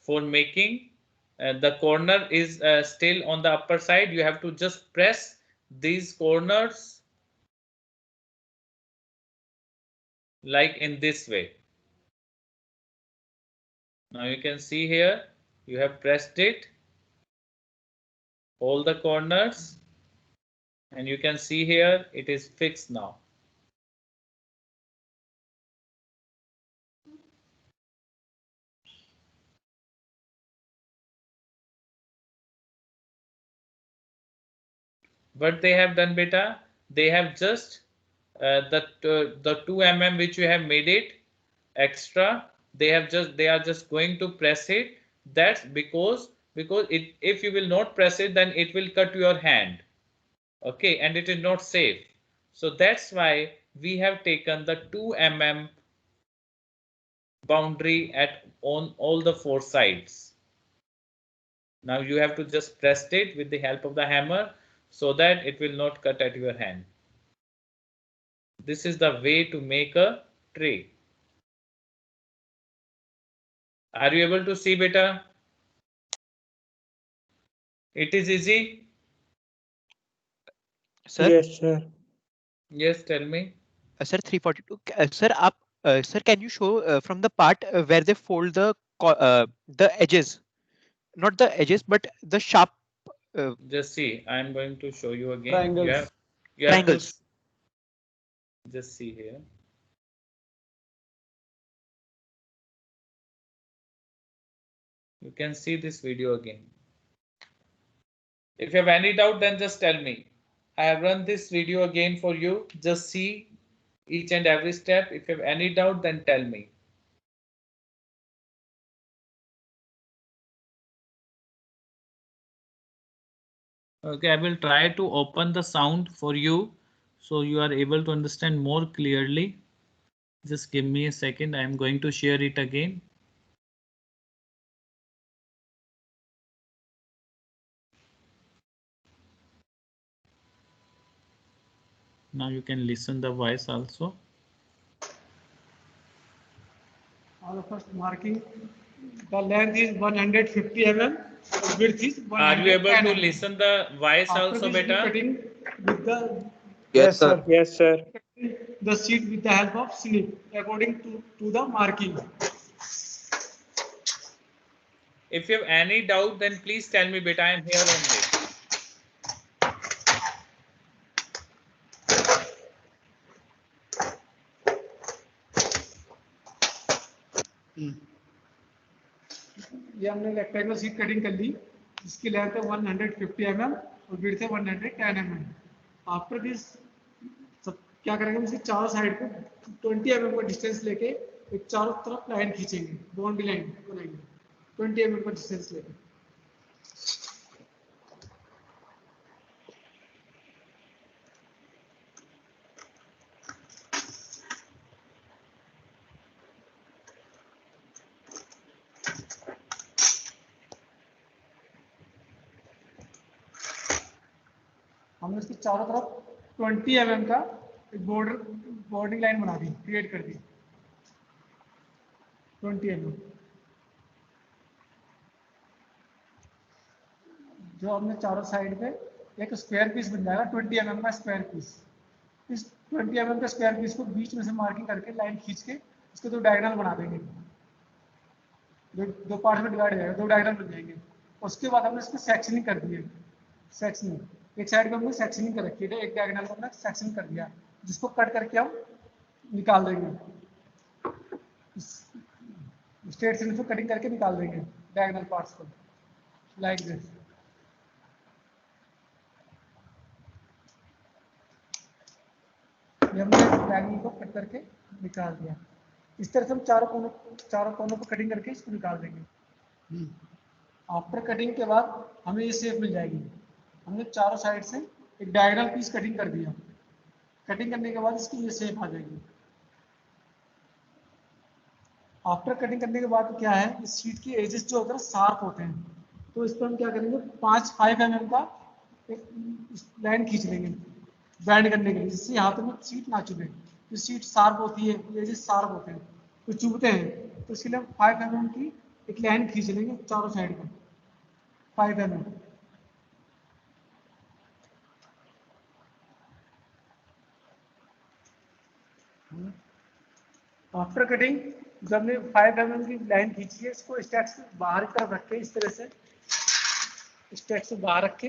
for making. The corner is still on the upper side. You have to just press these corners like in this way. Now you can see here, you have pressed it, all the corners, and you can see here it is fixed now. What they have done, beta, they have just the 2 mm which you have made it extra, they are just going to press it. That's because if you will not press it, then it will cut your hand, okay, and it is not safe. So that's why we have taken the 2 mm boundary on all the 4 sides. Now you have to just press it with the help of the hammer so that it will not cut at your hand. This is the way to make a tray. Are you able to see, beta? It is easy. Sir? Yes, sir. Yes, tell me. Sir, 342. Sir, can you show from the part where they fold the edges, not the edges, but the sharp. Just see. I am going to show you again. Triangles. You have to Triangles. just see here. You can see this video again. If you have any doubt, then just tell me. I have run this video again for you. Just see each and every step. If you have any doubt, then tell me. Okay, I will try to open the sound for you so you are able to understand more clearly. Just give me a second. I am going to share it again. Now you can listen the voice also. All of us marking. The length is 150 mm. Width is 110 Are you able to mm. listen the voice After also, this, beta? cutting with the Yes, sir. Yes, sir. the sheet with the help of snip according to the marking. If you have any doubt, then please tell me, beta. I am here only. ये हमने rectangle sheet cutting कर ली, इसकी length है 150 mm और width है 110 mm. After this क्या करेंगे, हम इसे चारों साइड को 20 mm का डिस्टेंस लेके एक चारों तरफ लाइन खींचेंगे, बाउंड्री लाइन बनाएंगे 20 mm का डिस्टेंस लेके. हमने इसके चारों तरफ 20 mm का एक बॉर्डिंग लाइन बना दी, क्रिएट कर दी 20 mm। जो हमने चारों साइड पे एक स्क्वायर पीस बन जाएगा 20 mm का स्क्वायर पीस। इस 20 mm के स्क्वायर पीस को बीच में से मार्किंग करके लाइन खींच के इसके दो डायगोनल बना देंगे, दो पार्ट में डिवाइड हो जाएगा, दो डायगोनल बन जाएंगे। उसके बाद हमने इसको सेक्शनिंग कर दी है, सेक्शनिंग एक साइड पे हमने सेक्शनिंग कर रखी है, एक डायगोनल को हमने सेक्शन कर दिया, जिसको कट करके हम निकाल देंगे, स्ट्रेट से कटिंग करके निकाल देंगे डायगोनल पार्ट्स को, लाइक दिस। ये हमने डायगोनल को कट करके निकाल दिया। इस तरह से हम चारों कोनों को कटिंग करके इसको निकाल देंगे। आफ्टर कटिंग के बाद हमें ये शेप मिल जाएगी। हमने चारों साइड से एक डायगोनल पीस कटिंग कर दिया, कटिंग करने के बाद इसकी ये शेप आ जाएगी। आफ्टर कटिंग करने के बाद क्या है, इस शीट की एजेस जो होते हैं शार्प होते हैं, तो इस पर हम क्या करेंगे 5 mm का लाइन खींच लेंगे बैंड करने के लिए, जिससे हाथ में शीट ना चुभे। जो शीट शार्प होती है, एजेस शार्प होते हैं तो चुभते हैं, तो इसके लिए हम 5 mm की एक लाइन खींच लेंगे चारों साइड में 5 mm। आफ्टर कटिंग जब हमने 5 mm की लाइन खींची है, इसको स्टैक से बाहर की तरफ रख के, इस तरह से स्टैक से बाहर रख के,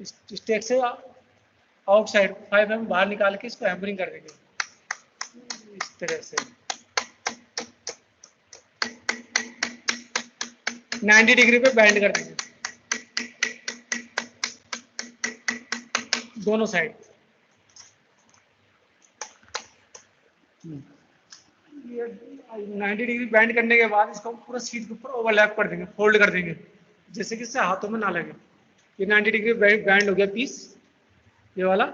स्टैक से आउटसाइड 5 mm बाहर निकाल के इसको हैमरिंग कर देंगे इस तरह से 90 डिग्री पे बैंड कर देंगे दोनों साइड। ये 90 डिग्री बैंड करने के बाद इसको पूरा शीट के ऊपर ओवरलैप कर देंगे, फोल्ड कर देंगे, जैसे कि इससे हाथों में ना लगे। ये 90 डिग्री बैंड हो गया पीस ये वाला।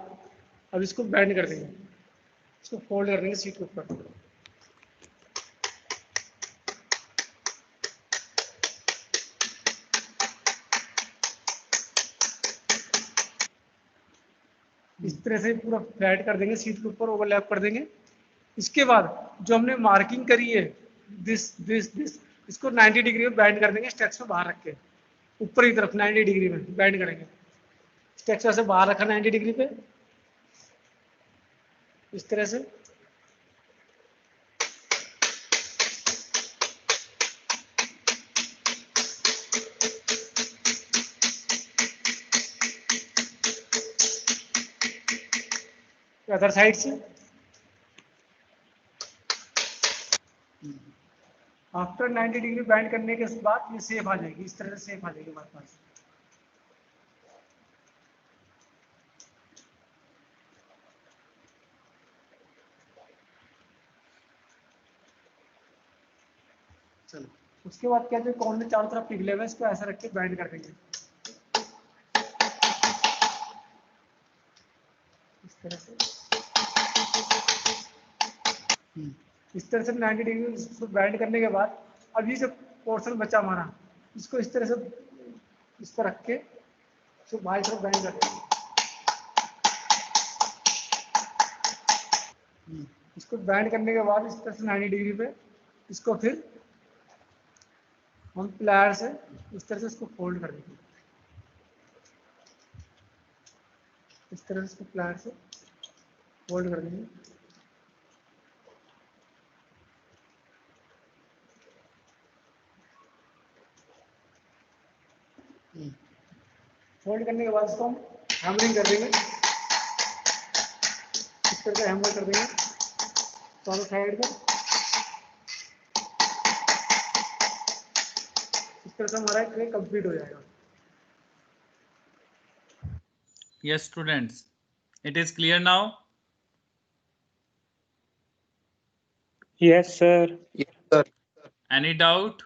अब इसको बैंड कर देंगे, इसको फोल्ड कर देंगे शीट के ऊपर। इस तरह से पूरा फ्लैट कर देंगे, शीट के ऊपर ओवरलैप कर देंगे। इसके बाद जो हमने मार्किंग करी है दिस इसको 90 डिग्री में बैंड कर देंगे, स्टेक्स में बाहर रख के ऊपर की तरफ 90 डिग्री में बैंड करेंगे। स्टेक्स से बाहर रखा 90 डिग्री पे इस तरह से। अदर साइड से आफ्टर 90 डिग्री बैंड करने के बाद ये सेफ आ जाएगी, इस तरह से सेफ आ जाएगी हमारे पास। चलो उसके बाद क्या जो कॉर्नर चारों तरफ पिघले हुए इसको ऐसा रख के बैंड कर देंगे इस तरह से। इस तरह से 90 डिग्री इसको बैंड करने के बाद अब ये जो पोर्शन बचा हमारा इसको इस तरह से इस पर रख के इसको बाई तरफ बैंड कर देंगे। इसको बैंड करने के बाद इस तरह से 90 डिग्री पे इसको फिर हम प्लायर से इस तरह से इसको फोल्ड कर देंगे, इस तरह से इसको प्लायर से फोल्ड कर देंगे। फोल्ड करने के बाद इसको हम हैमरिंग कर देंगे, इस तरह से हैमर कर देंगे चारों साइड में। इस तरह से हमारा ट्रे कंप्लीट हो जाएगा। Yes, students, it is clear now. Yes, sir. Yes, sir. Any doubt?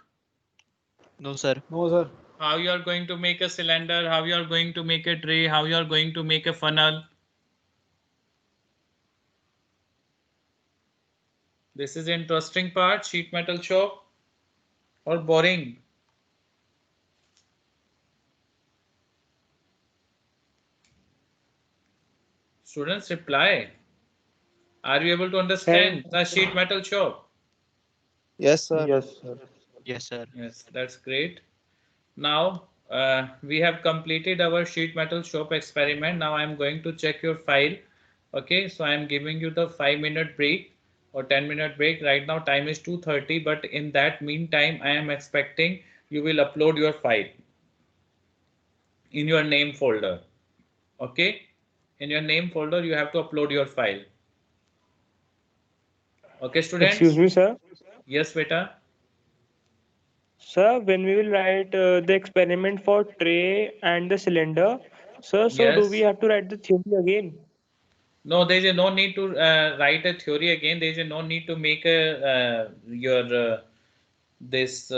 No, sir. No, sir. How you are going to make a cylinder, how you are going to make a tray, how you are going to make a funnel. This is interesting part, sheet metal shop or boring. Students, reply. Are you able to understand the sheet metal shop? Yes, sir. Yes, sir. Yes, sir. Yes, that's great. Now we have completed our sheet metal shop experiment. Now I'm going to check your file. Okay, so I'm giving you the 5-minute break or 10-minute break. Right now time is 2:30, but in that meantime I am expecting you will upload your file in your name folder. Okay, in your name folder you have to upload your file. Okay, students? Excuse me, sir. Yes, beta. Sir, when we will write the experiment for tray and the cylinder, sir, so do we Yes. have to write the theory again? No, there is no need to write a theory again. There is no need to make a your this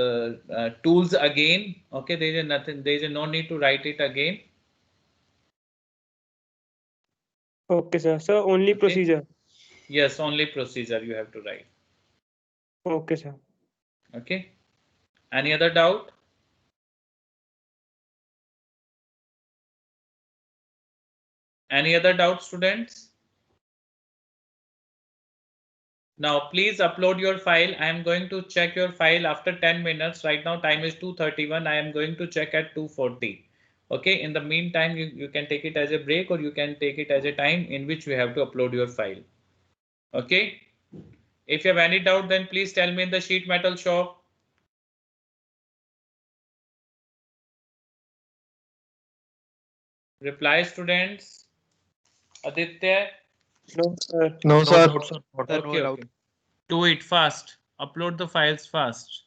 tools again. Okay, there is nothing. There is no need to write it again. Okay, sir. So only Okay. procedure. Yes, only procedure you have to write. Okay, sir. Okay. Any other doubt? Any other doubt, students? Now, please upload your file. I am going to check your file after 10 minutes. Right now, time is 2:31. I am going to check at 2:40. Okay. In the meantime, you can take it as a break or you can take it as a time in which you have to upload your file. Okay. If you have any doubt, then please tell me in the sheet metal shop. Reply, students. Aditya. No, sir. No, No sir. doubt, sir. No doubt. Okay, okay. Do it fast. Upload the files fast.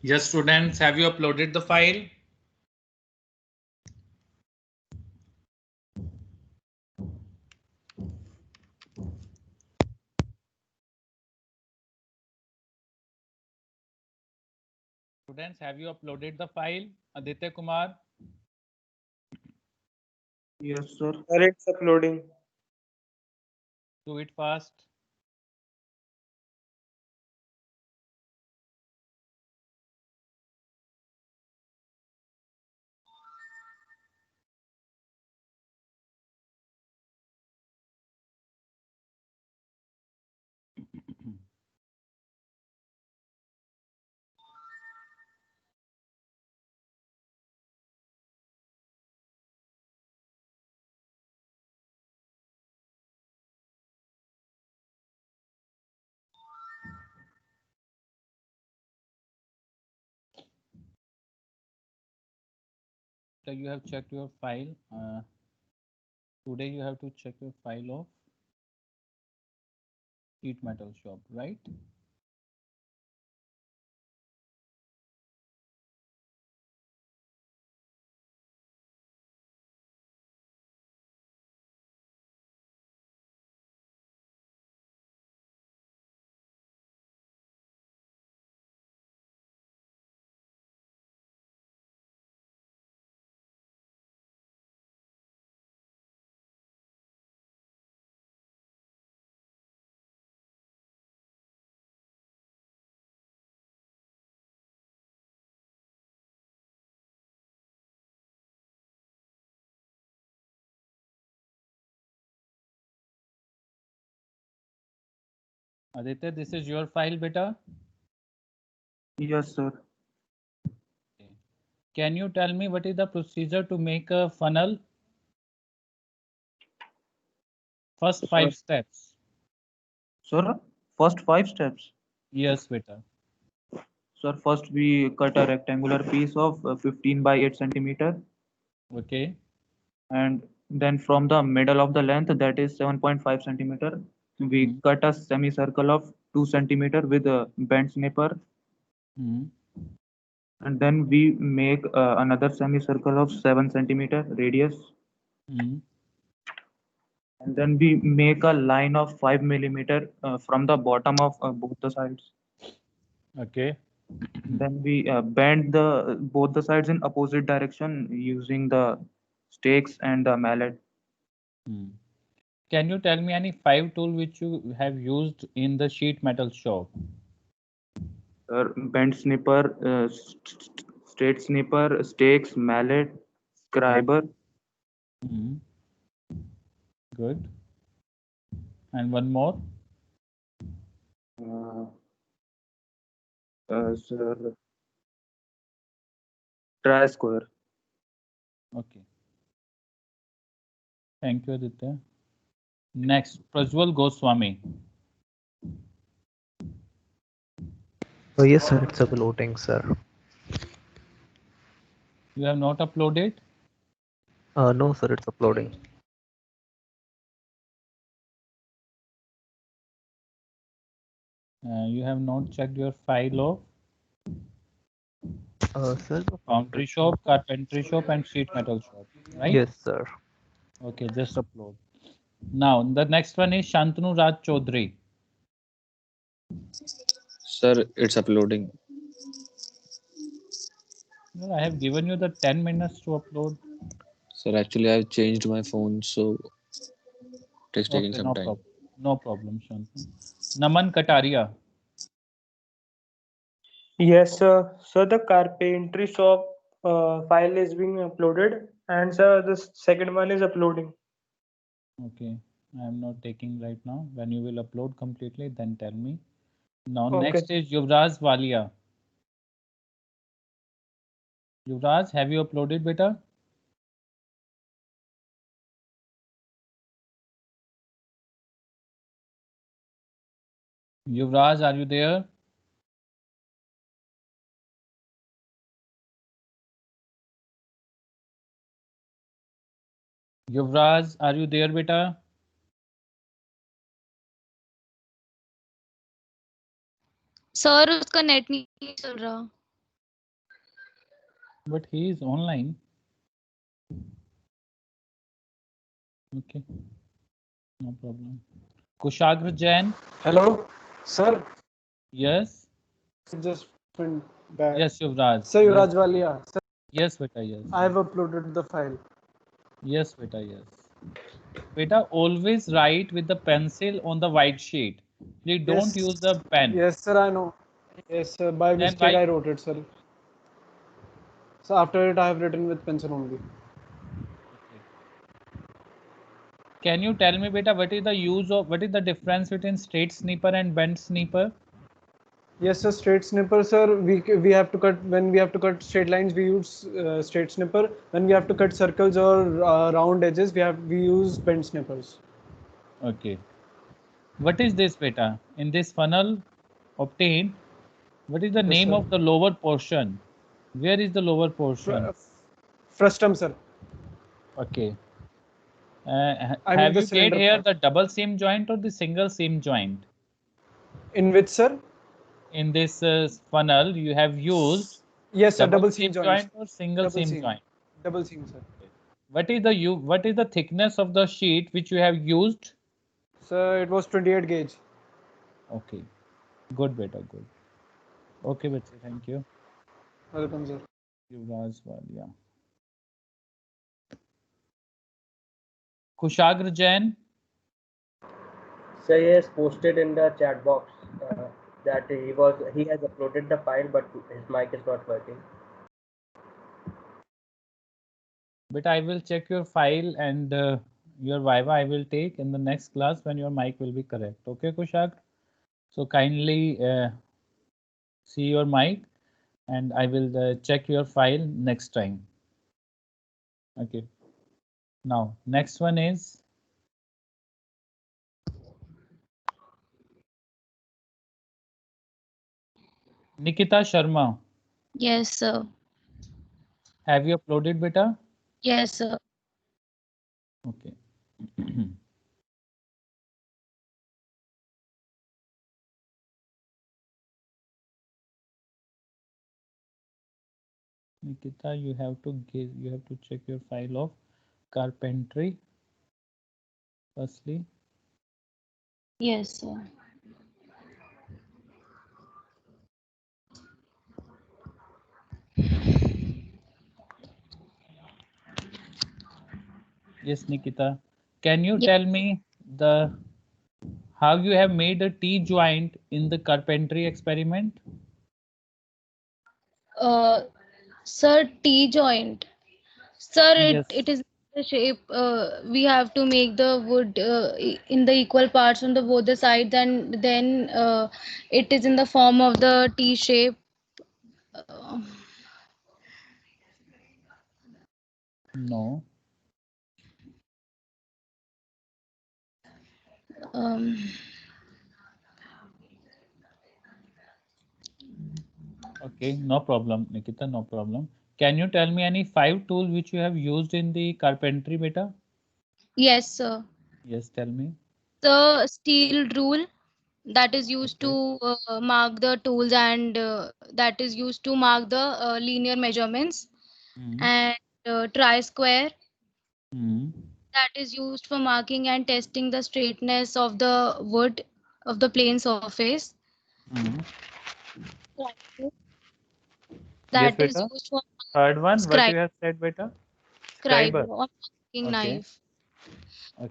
Yes, students, have you uploaded the file? Students, have you uploaded the file? Aditya Kumar? Yes, sir. Sir, it's uploading. Do it fast. So you have checked your file. Today you have to check your file of sheet metal shop, right? Aditya, this is your file, beta. Yes, sir. Can you tell me what is the procedure to make a funnel? First 5 steps. Sir, first 5 steps. Yes, beta. Sir, first we cut a rectangular piece of 15 by 8 centimeter. Okay. And then from the middle of the length, that is 7.5 centimeter, we cut a semicircle of 2 centimeter with a bent snipper. And then we make another semicircle of 7 centimeter radius. And then we make a line of 5 millimeter from the bottom of both the sides. Okay. Then we bend both the sides in opposite direction using the stakes and the mallet. Can you tell me any 5 tool which you have used in the sheet metal shop? Bent snipper, straight snipper, stakes, mallet, scriber. Good. And one more? Sir, try square. Okay. Thank you, Aditya. Next, Prajwal Goswami. Oh, yes, sir. It's uploading, sir. You have not uploaded? No, sir. It's uploading. You have not checked your file of Sir, the foundry shop, carpentry shop, and sheet metal shop, right? Yes, sir. Okay, just upload. Now, the next one is Shantanu Raj Chaudhary. Sir, it's uploading. Well, I have given you the 10 minutes to upload. Sir, actually, I've changed my phone, so it is taking Okay, some no time. problem. No problem, Shantanu. Naman Kataria. Yes, sir. So the carpentry shop file is being uploaded, and sir, the second one is uploading. Okay, I am not taking right now. When you will upload completely, then tell me. Now, Okay. next is Yuvraj Walia. Yuvraj, have you uploaded, beta? Yuvraj, are you there? Yuvraj, are you there, beta? Sir उसका net नहीं चल रहा. But he is online. Okay, no problem. Kushagra Jain. Hello, sir. Yes. Just went back. Yes, Yuvraj. Sir, Yes. Yuvraj Walia. Sir, Yes, beta. Yes. I have uploaded the file. Yes, beta. Yes. Beta, always write with the pencil on the white sheet. Please don't use the pen. Yes, sir, I know. Yes, sir, by Then mistake why- I wrote it, sir. So after it, I have written with pencil only. Can you tell me, beta, what is the difference between straight snipper and bent snipper? Yes, sir, straight snipper, sir. We have to cut when we have to cut straight lines. We use straight snipper. When we have to cut circles or round edges, we use bent snippers. Okay. What is this, beta? In this funnel obtained, what is the name sir. of the lower portion? Where is the lower portion? Frustum, sir. Okay. I Have mean the you made cylinder here part. the double seam joint or the single seam joint? In which, sir? In this funnel, you have used Yes, sir, double seam joint joint. or single Double seam seam. joint? Double seam, sir. What is the thickness of the sheet which you have used? Sir, it was 28 gauge. Okay. Good, beta, good. Okay, beta, thank you. Welcome, sir. Yuvraj Walia. Kushagra Jain. Sir, he has posted in the chat box that he has uploaded the file, but his mic is not working. But I will check your file and your Viva I will take in the next class when your mic will be correct. Okay, Kushagra? So kindly see your mic and I will check your file next time. Okay. Now, next one is Nikita Sharma. Yes, sir. Have you uploaded, beta? Yes, sir. Okay. Nikita, you have to check your file of carpentry firstly. Yes, sir. Yes, Nikita. Can you tell me how you have made a T joint in the carpentry experiment? Sir, T joint. Sir, Yes. it is the shape. We have to make the wood in the equal parts on the both the sides, and then it is in the form of the T shape. No. Um, Okay, no problem, Nikita, no problem. Can you tell me any 5 tools which you have used in the carpentry, beta? yes, sir. Yes, tell me. The steel rule that is used to mark the tools, and that is used to mark the linear measurements, and tri-square that is used for marking and testing the straightness of the wood of the plane surface. Yes, That is beta. used for Third one, what scribe, you have said, beta? scribe Scriber. or marking Okay. knife.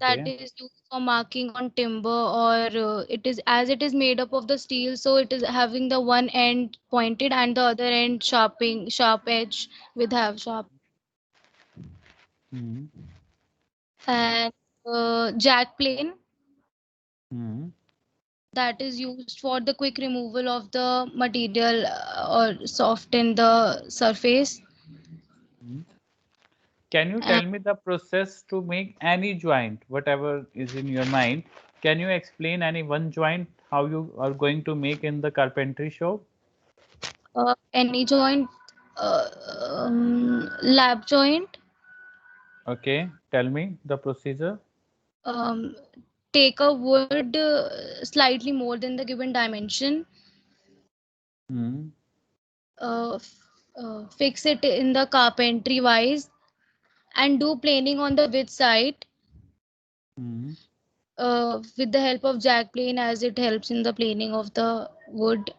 That Okay. is used for marking on timber, or it is made up of the steel, so it is having the one end pointed and the other end sharp edge with have sharp. And jack plane that is used for the quick removal of the material or soften the surface. Can you tell me the process to make any joint, whatever is in your mind? Can you explain any one joint how you are going to make in the carpentry shop? Any joint, lap joint. Okay, tell me the procedure. Um, Take a wood slightly more than the given dimension. fix it in the carpentry wise and do planing on the width side with the help of jack plane, as it helps in the planing of the wood,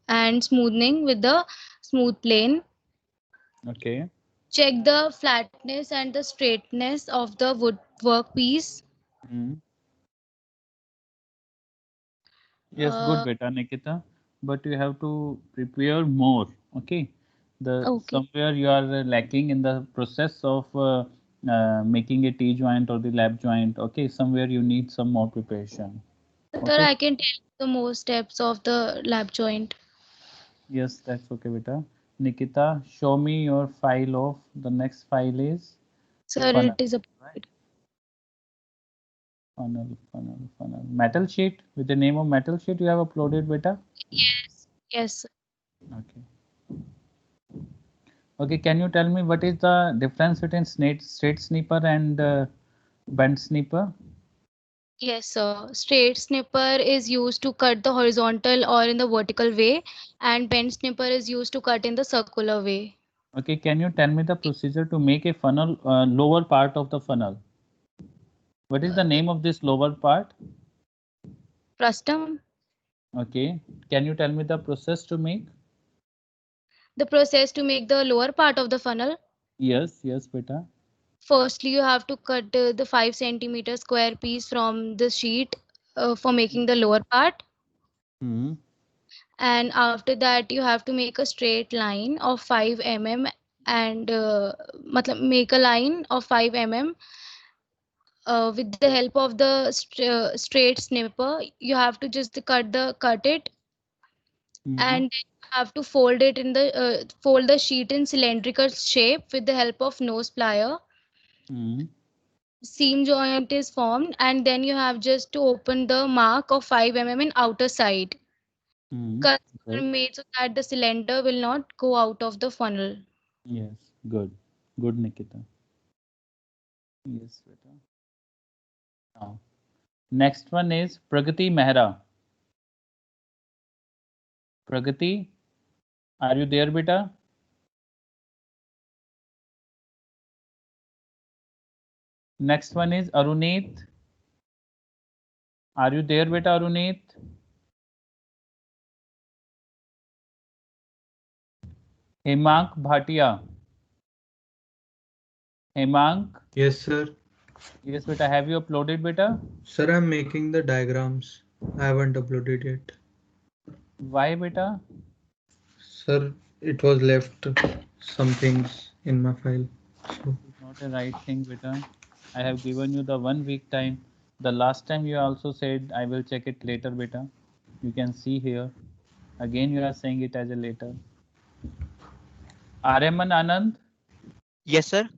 and smoothing with the smooth plane. Okay. Check the flatness and the straightness of the wood workpiece. Yes, good beta Nikita, but you have to prepare more. Okay, somewhere you are lacking in the process of making a T joint or the lap joint. Okay, somewhere you need some more preparation. Sir, I can tell you the more steps of the lap joint. Yes, that's okay, beta. Nikita, show me your file of the next file is. Sir, funnel. it is a Funnel. Metal sheet with the name of metal sheet you have uploaded, beta? Yes. Okay, can you tell me what is the difference between straight snipper and bent snipper? Yes, sir. Straight snipper is used to cut the horizontal or in the vertical way, and bent snipper is used to cut in the circular way. Okay, can you tell me the procedure to make a funnel, lower part of the funnel? What is the name of this lower part? Frustum. Okay, can you tell me the process to make? The process to make the lower part of the funnel. Yes, beta. Firstly, you have to cut the 5 centimeter square piece from the sheet for making the lower part. And after that, you have to make a straight line of 5 mm and make a line of 5 mm. With the help of the straight snipper, you have to just cut it, and then you have to fold it in the fold the sheet in cylindrical shape with the help of nose plier. Seam joint is formed, and then you have just to open the mark of 5 mm in outer side. Cuts are made so that the cylinder will not go out of the funnel. Yes, good, Nikita. Yes, beta. Now, next one is Pragati Mehra. Pragati, are you there, beta? Next one is Aruneet. Are you there, beta, Aruneet? Hemank Bhatia. Hemank? Yes, sir. Yes, beta. Have you uploaded, beta? Sir, I'm making the diagrams. I haven't uploaded yet. Why, beta? Sir, it was left some things in my file. So. Not a right thing, beta. I have given you the 1 week time. The last time you also said I will check it later, beta. You can see here. Again, you are saying it as a later. Aryaman Anand? Yes, sir.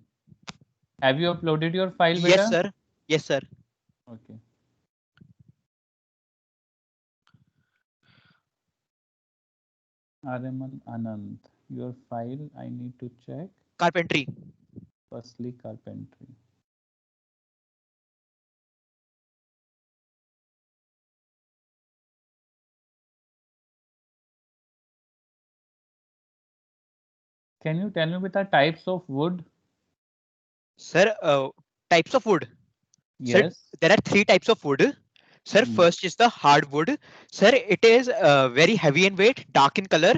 Have you uploaded your file, beta? Yes, sir. Yes, sir. Okay. Aryaman Anand, your file I need to check. Carpentry. Firstly, carpentry. Can you tell me with the types of wood? Sir, types of wood. Yes. Sir, there are 3 types of wood. Sir, first is the hardwood. Sir, it is very heavy in weight, dark in color.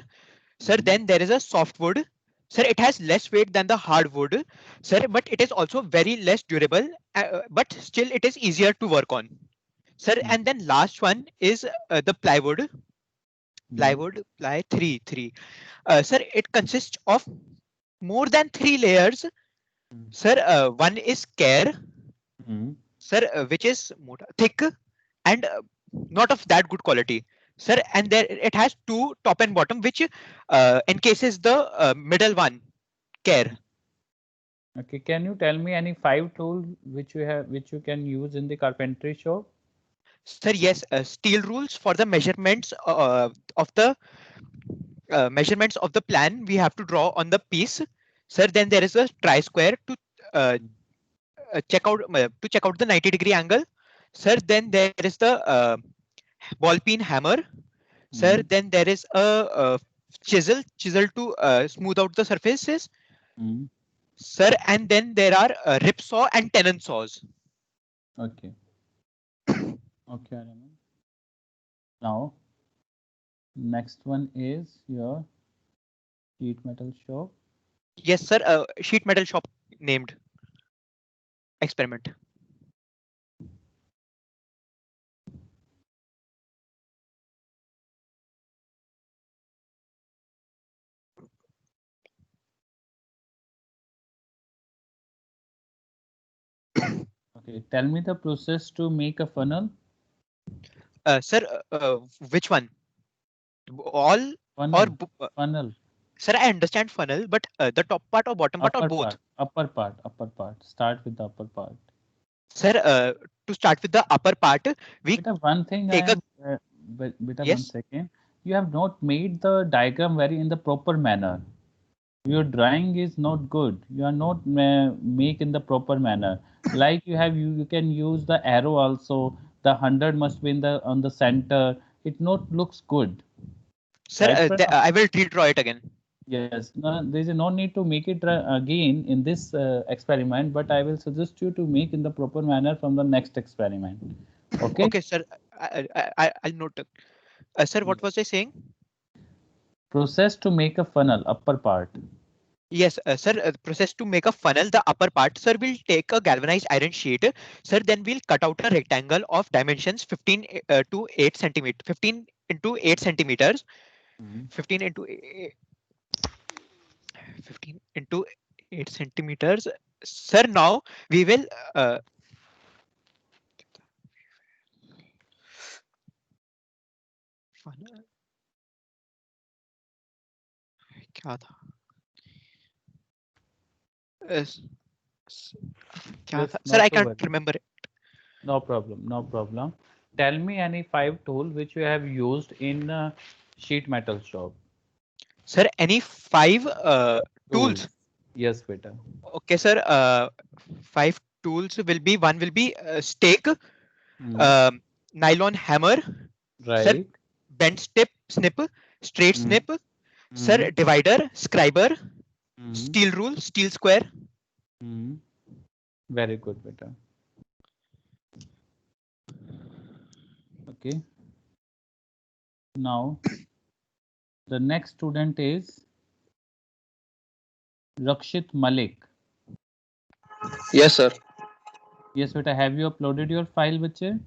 Sir, then there is a softwood. Sir, it has less weight than the hardwood. Sir, but it is also very less durable, but still it is easier to work on. Sir, and then last one is the plywood. Ply 3. Sir, it consists of more than 3 layers. Sir, one is care. Sir, which is thick and not of that good quality. Sir, and there it has 2 top and bottom, which encases the middle one, care. Okay, can you tell me any 5 tools which you can use in the carpentry shop? Sir, yes, steel rules for the measurements of the plan we have to draw on the piece. Sir, then there is a tri-square to check out the 90-degree angle. Sir, then there is the ball peen hammer. Sir, then there is a chisel to smooth out the surfaces. Hmm. Sir, and then there are rip saw and tenon saws. Okay. Okay, Aryaman. Now, next one is your sheet metal shop. Yes, sir. Sheet metal shop named experiment. Okay, tell me the process to make a funnel. Sir, which one? All or Funnel. Funnel. sir, I understand funnel, but the top part or bottom part or both? Upper part. Start with the upper part. Sir, to start with the upper part, we one thing take Beta, Yes. 1 second. You have not made the diagram very in the proper manner. Your drawing is not good. You are not make in the proper manner. Like you can use the arrow also. The 100 must be in the on the center. It not looks good. Sir, Right, Pranav? I will redraw it again. Yes, no, there is no need to make it again in this experiment, but I will suggest you to make in the proper manner from the next experiment. Okay. Okay, sir. I'll note it. Sir, what was I saying? Process to make a funnel, upper part. Yes, sir. Process to make a funnel, the upper part. Sir, we'll take a galvanized iron sheet. Sir, then we'll cut out a rectangle of dimensions 15 to 8 centimeter. 15 into 8 centimeters. 15 into 15 into 8 centimeters. Sir, now we will funnel. क्या था? क्या था? Sir, I can't remember it. No problem. Tell me any 5 tool which you have used in sheet metal shop. Sir, any 5 tools? Yes, beta. Okay, sir. 5 tools will be one will be stake, nylon hammer, Right. sir, bent snip, straight snip, sir, divider, scriber, steel rule, steel square. Very good, beta. Okay. Now, the next student is Rakshit Malik. Yes, sir. Yes, beta. Have you uploaded your file, bache?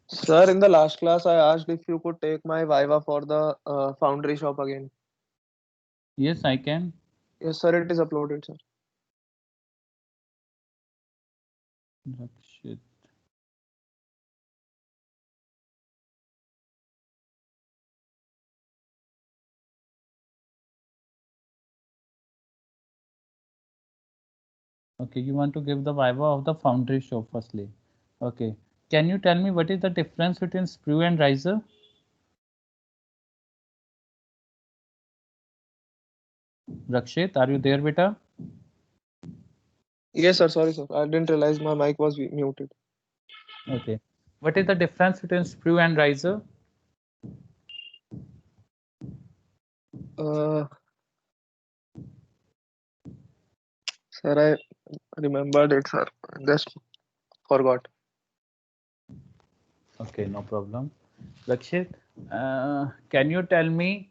Sir, in the last class, I asked if you could take my Viva for the Foundry shop again. Yes, I can. Yes, sir. It is uploaded, sir. Rakshit. Okay, you want to give the Viva of the Foundry shop firstly. Okay. Can you tell me what is the difference between sprue and riser? Rakshit, are you there, beta? Yes, sir. Sorry, sir. I didn't realize my mic was muted. Okay. What is the difference between sprue and riser? Sir, I remembered it, sir. Just forgot. Okay, no problem. Rakshit, can you tell me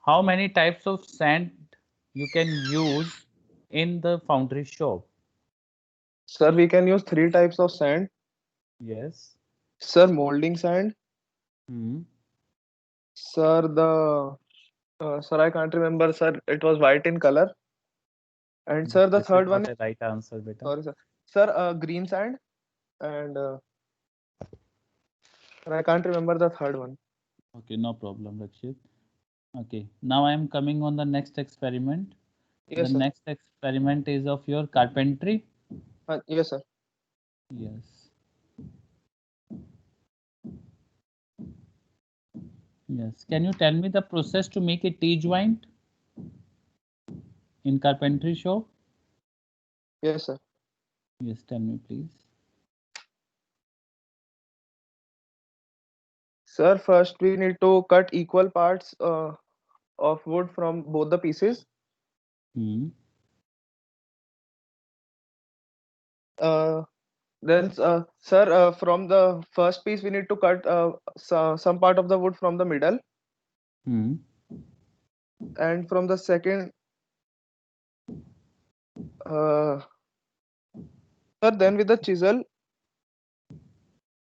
how many types of sand you can use in the foundry shop? Sir, we can use 3 types of sand. Yes. Sir, molding sand. Sir, sir, I can't remember, sir. It was white in color. And sir, the This third is one. not a right answer, beta. Sorry, sir. Sir, green sand. And sir, I can't remember the third one. Okay, no problem, Rakshit. Okay, now I am coming on the next experiment. Yes, the sir. next experiment is of your carpentry. Yes, sir. Yes. Yes. Can you tell me the process to make a T-joint in carpentry shop? Yes, sir. Yes, tell me, please. Sir, first we need to cut equal parts of wood from both the pieces. Then, sir, from the first piece, we need to cut some part of the wood from the middle, and from the second, sir, then with the chisel,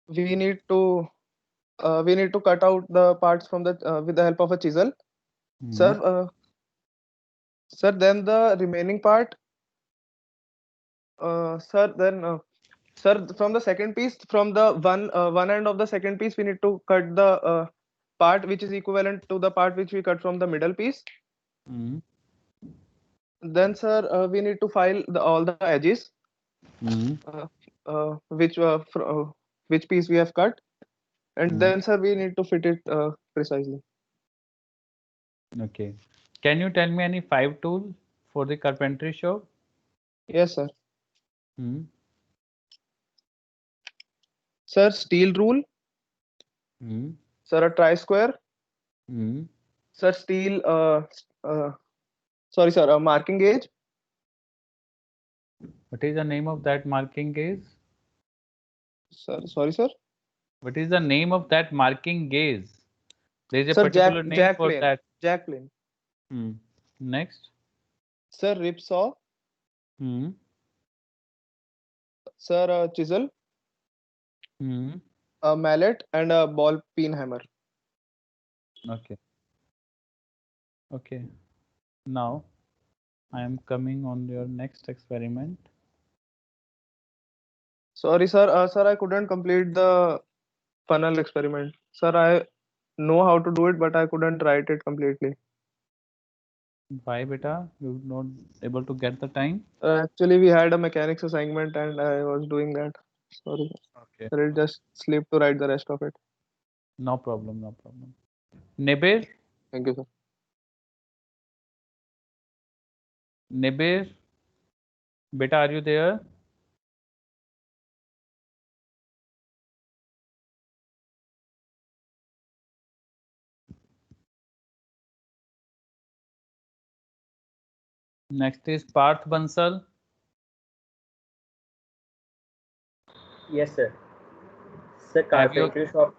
we need to cut out the parts from the with the help of a chisel, sir. Sir, then the remaining part, sir, then. Sir, from the second piece, from the one end of the second piece, we need to cut the part which is equivalent to the part which we cut from the middle piece. Then, sir, we need to file all the edges, which piece we have cut, and then, sir, we need to fit it precisely. Okay. Can you tell me any 5 tools for the carpentry shop? Yes, sir. Sir, steel rule. Sir, a tri-square. Sir, steel. Sorry, sir. A marking gauge. What is the name of that marking gauge? Sir, sorry, sir. What is the name of that marking gauge? There is a Sir, particular name jack for plane. that. Jack plane. Next. Sir, rip saw. Sir, a chisel. A mallet and a ball peen hammer. Okay. Okay. Now I am coming on your next experiment. Sorry, sir. Sir, I couldn't complete the funnel experiment. Sir, I know how to do it, but I couldn't write it completely. Why, beta? You not able to get the time? Actually, we had a mechanics assignment and I was doing that. Sorry. Okay. Sir, it just slipped to write the rest of it. No problem. No problem. Nibir? Thank you, sir. Nibir? Beta, are you there? Next is Parth Bansal. Yes, sir. Sir, carpentry shop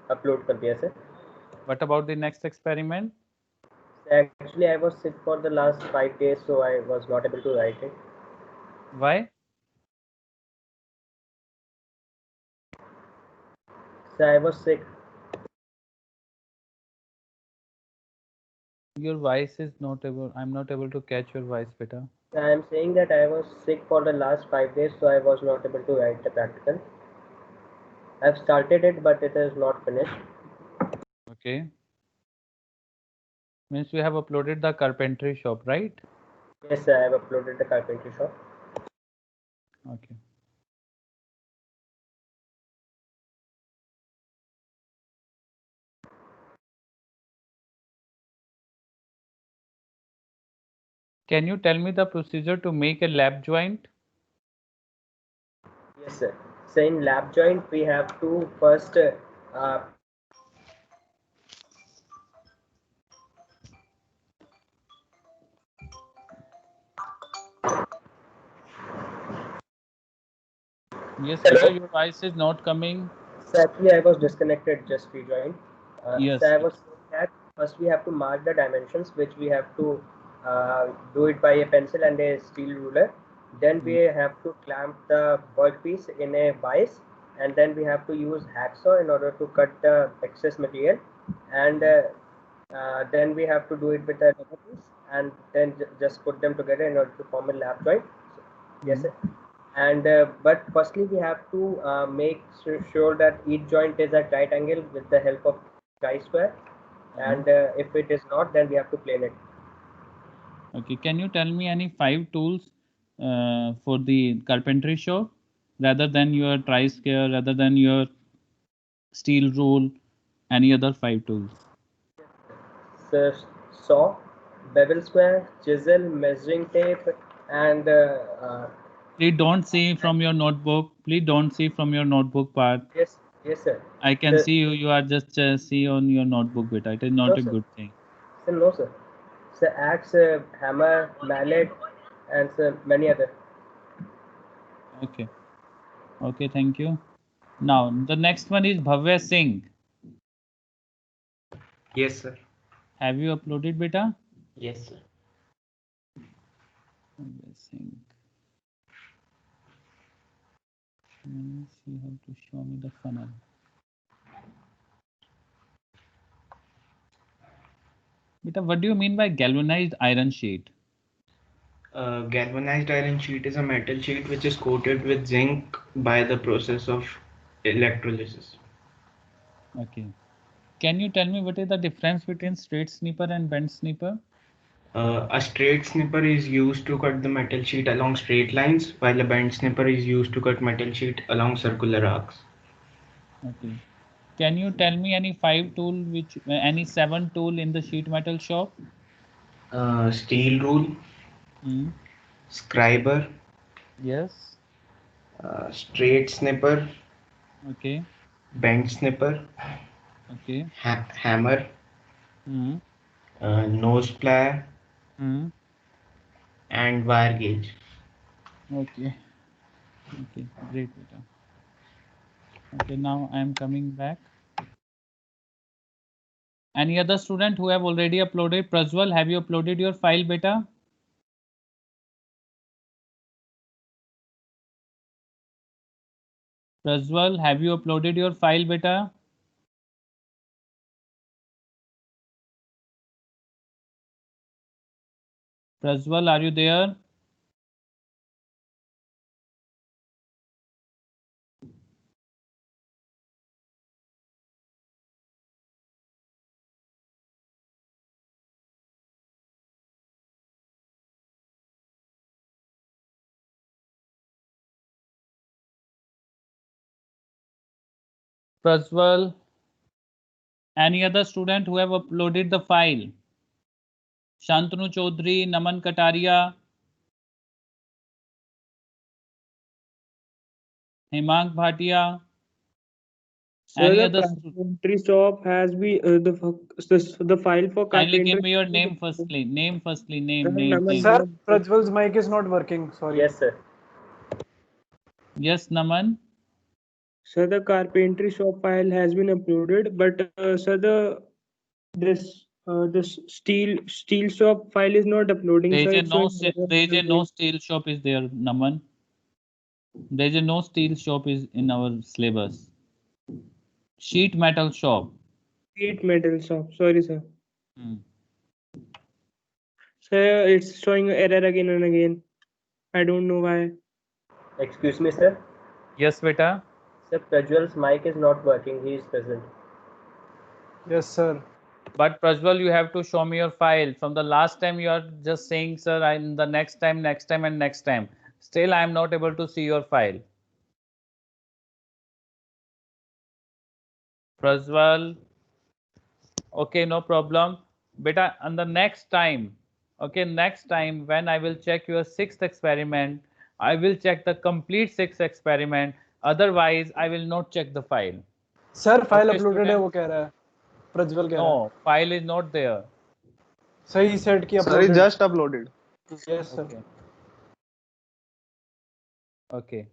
upload कर दिया, sir. What about the next experiment? Actually, I was sick for the last 5 days, so I was not able to write it. Why? So I was sick. Your voice is not able. I'm not able to catch your voice, beta. I am saying that I was sick for the last 5 days, so I was not able to write the practical. I've started it, but it is not finished. Okay. Means you have uploaded the carpentry shop, right? Yes, sir, I have uploaded the carpentry shop. Okay. Can you tell me the procedure to make a lap joint? Yes, sir. So in lap joint, we have to first Yes, beta, your voice is not coming. So actually, I was disconnected, just rejoined. Yes. So I was saying that first we have to mark the dimensions, which we have to do it by a pencil and a steel ruler. Then we have to clamp the workpiece in a vise, and then we have to use hacksaw in order to cut the excess material. And then we have to do it with a rubber piece, and then just put them together in order to form a lap joint. So, yes, sir. And but firstly we have to make sure that each joint is at right angle with the help of tri-square, and if it is not, then we have to plane it. Okay, can you tell me any 5 tools for the carpentry shop rather than your tri-square, rather than your steel rule, any other 5 tools? So, saw, bevel square, chisel, measuring tape, and please don't see from your notebook. Please don't see from your notebook part. Yes, yes, sir. I can see you. You are just see on your notebook, beta. It is not No, a sir. good thing. Sir, no, sir. Sir, axe, hammer, mallet, and sir, many other. Okay. Okay, thank you. Now, the next one is Bhavya Singh. Yes, sir. Have you uploaded, beta? Yes, sir. Bhavya Singh. Let me see how to show me the funnel. Beta, what do you mean by galvanized iron sheet? Galvanized iron sheet is a metal sheet which is coated with zinc by the process of electrolysis. Okay. Can you tell me what is the difference between straight snipper and bent snipper? A straight snipper is used to cut the metal sheet along straight lines, while a bent snipper is used to cut metal sheet along circular arcs. Okay. Can you tell me any 5 tool any 7 tool in the sheet metal shop? Steel rule, scriber, Yes. straight snipper, Okay. bent snipper, Okay. hammer, nose plier, and wire gauge. Okay. Okay. Great, beta. Okay, now I am coming back. Any other student who have already uploaded? Prajwal, have you uploaded your file, beta? Prajwal, have you uploaded your file, beta? Prajwal, are you there? Prajwal, any other student who have uploaded the file? Shantanu Chaudhary, Naman Kataria, Hemang Bhatia. So Any the other carpentry shop has been the file for kindly carpentry. give me your name firstly. Name firstly. Name. Sir, Prajwal's mic is not working. Sorry. Yes, sir. Yes, Naman. So the carpentry shop file has been uploaded, but sir, this steel shop file is not uploading. There Sir, is a it's showing no steel shop is there, Naman. There is a no steel shop is in our syllabus. Sheet metal shop. sheet metal shop. Sorry, sir. Sir, it's showing error again and again. I don't know why. Excuse me, sir. Yes, beta. Sir, Prajwal's mic is not working. He is present. Yes, sir. But Prajwal, you have to show me your file. From the last time you are just saying, sir, in the next time, and next time. Still, I am not able to see your file. Prajwal. Okay, no problem. Beta, on the next time, okay, next time when I will check your 6th experiment, I will check the complete 6th experiment. Otherwise, I will not check the file. Sir, file Okay, uploaded है वो कह रहा है. Prajwal कह रहा है. No, file is not there. So he said कि Sir, he uploaded. just uploaded. Yes, sir. Okay.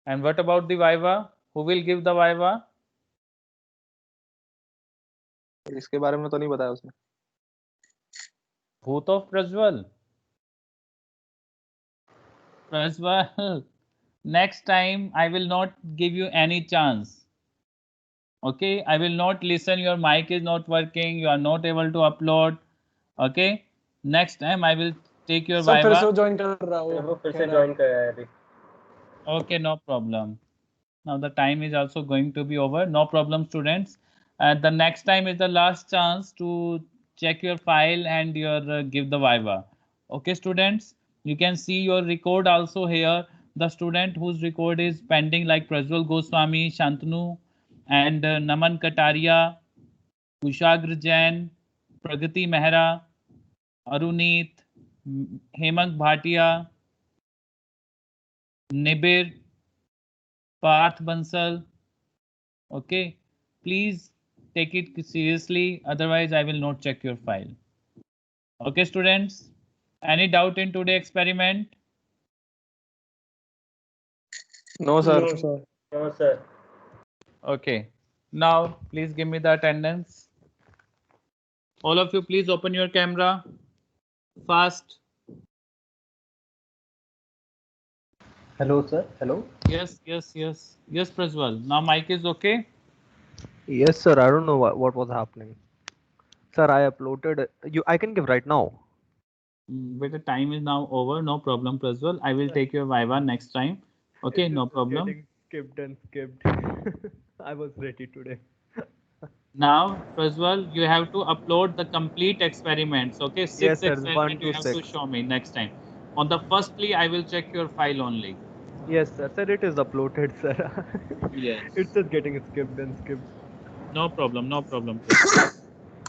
And what about the Viva? Who will give the Viva? इसके बारे में तो नहीं बताया उसने. Bhoot of Prajwal. Prajwal, next time I will not give you any chance. Okay, I will not listen. Your mic is not working. You are not able to upload. Okay, next time I will take your Sir, फिर से Viva. वो join कर रहा है वो. फिर से join कर रहा है अभी. Okay, no problem. Now the time is also going to be over. No problem, students. The next time is the last chance to check your file and your give the Viva. Okay, students. You can see your record also here. The student whose record is pending, like Prajwal Goswami, Shantanu, and Naman Kataria, Kushagra Jain, Pragati Mehra, Arunit, Hemang Bhatia, Nibir, Parth Bansal. Okay, please take it seriously. Otherwise, I will not check your file. Okay, students. Any doubt in today's experiment? No, sir. No, sir. No, sir. Okay. Now, please give me the attendance. All of you, please open your camera. Fast. Hello, sir. Hello. Yes, Prajwal. Now mic is okay. Yes, sir. I don't know what was happening. Sir, I uploaded. I can give right now. But the time is now over. No problem, Prajwal. I will take your Viva next time. Okay, no problem. Getting skipped and skipped. I was ready today. Now, Prajwal, you have to upload the complete experiments. Okay, six Yes, sir. experiments 1 you to have to 6. show me next time. On the first plea, I will check your file only. Yes, sir. Sir, it is uploaded, sir. Yes. It's just getting skipped and skipped. No problem. Prajwal.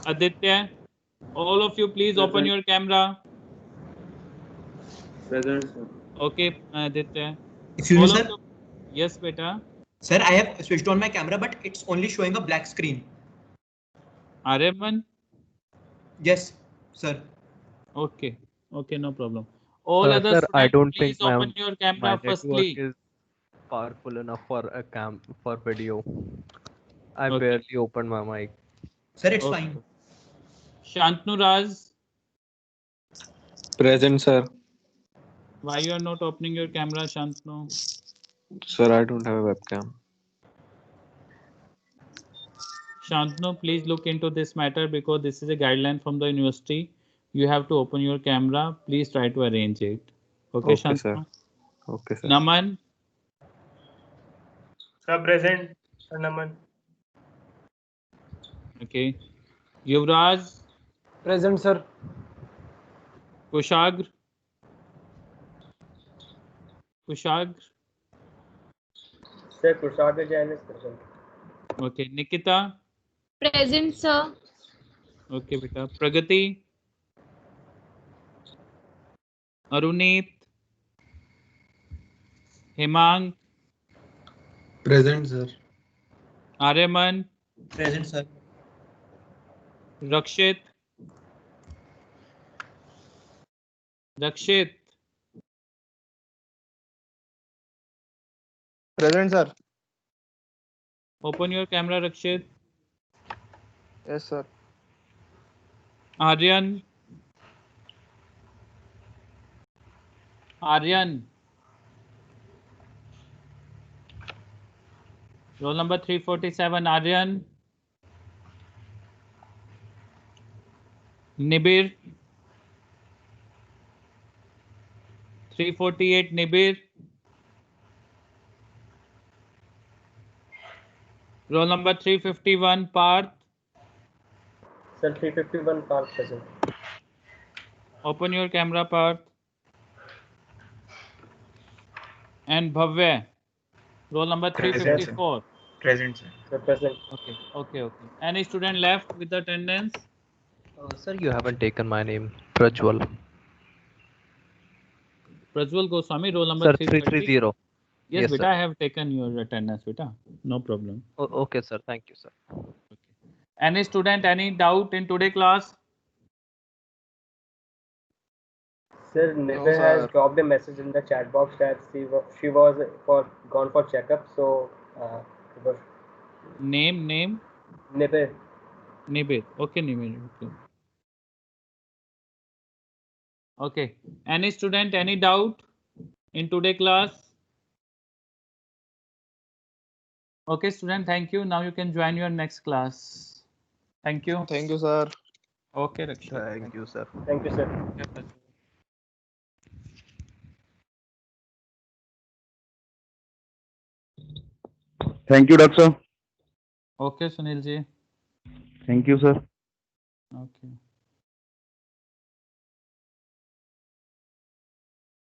Aditya, all of you, please open your camera. Present, sir. Okay, Aditya. Excuse me, All of sir. you- Yes, beta. Sir, I have switched on my camera, but it's only showing a black screen. Aryaman? Yes, sir. Okay, no problem. All Sir, other I students, don't please think my open your camera network firstly. is powerful enough for a for video. I Okay. barely opened my mic. Sir, it's Okay. fine. Shantanu Raz, Present, sir. why you are not opening your camera, Shantanu? Sir, I don't have a webcam. Shantanu, please look into this matter because this is a guideline from the university. You have to open your camera. Please try to arrange it. Okay, Okay, Shantanu? sir. Okay, sir. Naman, Sir, present. Sir, Naman. okay. Yuvraj, Present, sir. Kushagr, Sir, Kushagra Jain is present. okay. Nikita, Present, sir. okay, beta. Pragati, Arunit, Hemang, Present, sir. Aryaman, Present, sir. Rakshit, Present, sir. open your camera, Rakshit. Yes, sir. Aryan, roll number 347, Aryan. Nibir, 348, Nibir. Roll number 351, Parth. Sir, 351 Parth present. Open your camera, Parth. And Bhavya. Roll number Present, 354. Present, sir. Sir, present. Okay. Any student left with attendance? Sir, you haven't taken my name. Prajwal. Prajwal Goswami, roll number Sir, 330. 330. Yes, Yes, beta, sir. I have taken your attendance, beta. No problem. Okay, sir. Thank you, sir. Any student, any doubt in today class? Sir, Nibir has dropped a message in the chat box that she was gone for checkup. So, Name? Nibir. Okay, Nibir. Okay. Any student, any doubt in today class? Okay, student, thank you. Now you can join your next class. Thank you. Thank you, sir. Okay, Rakshit. Thank you, sir. Thank you, sir. Thank you, Doctor. Okay, Sunil ji. Thank you, sir. Okay.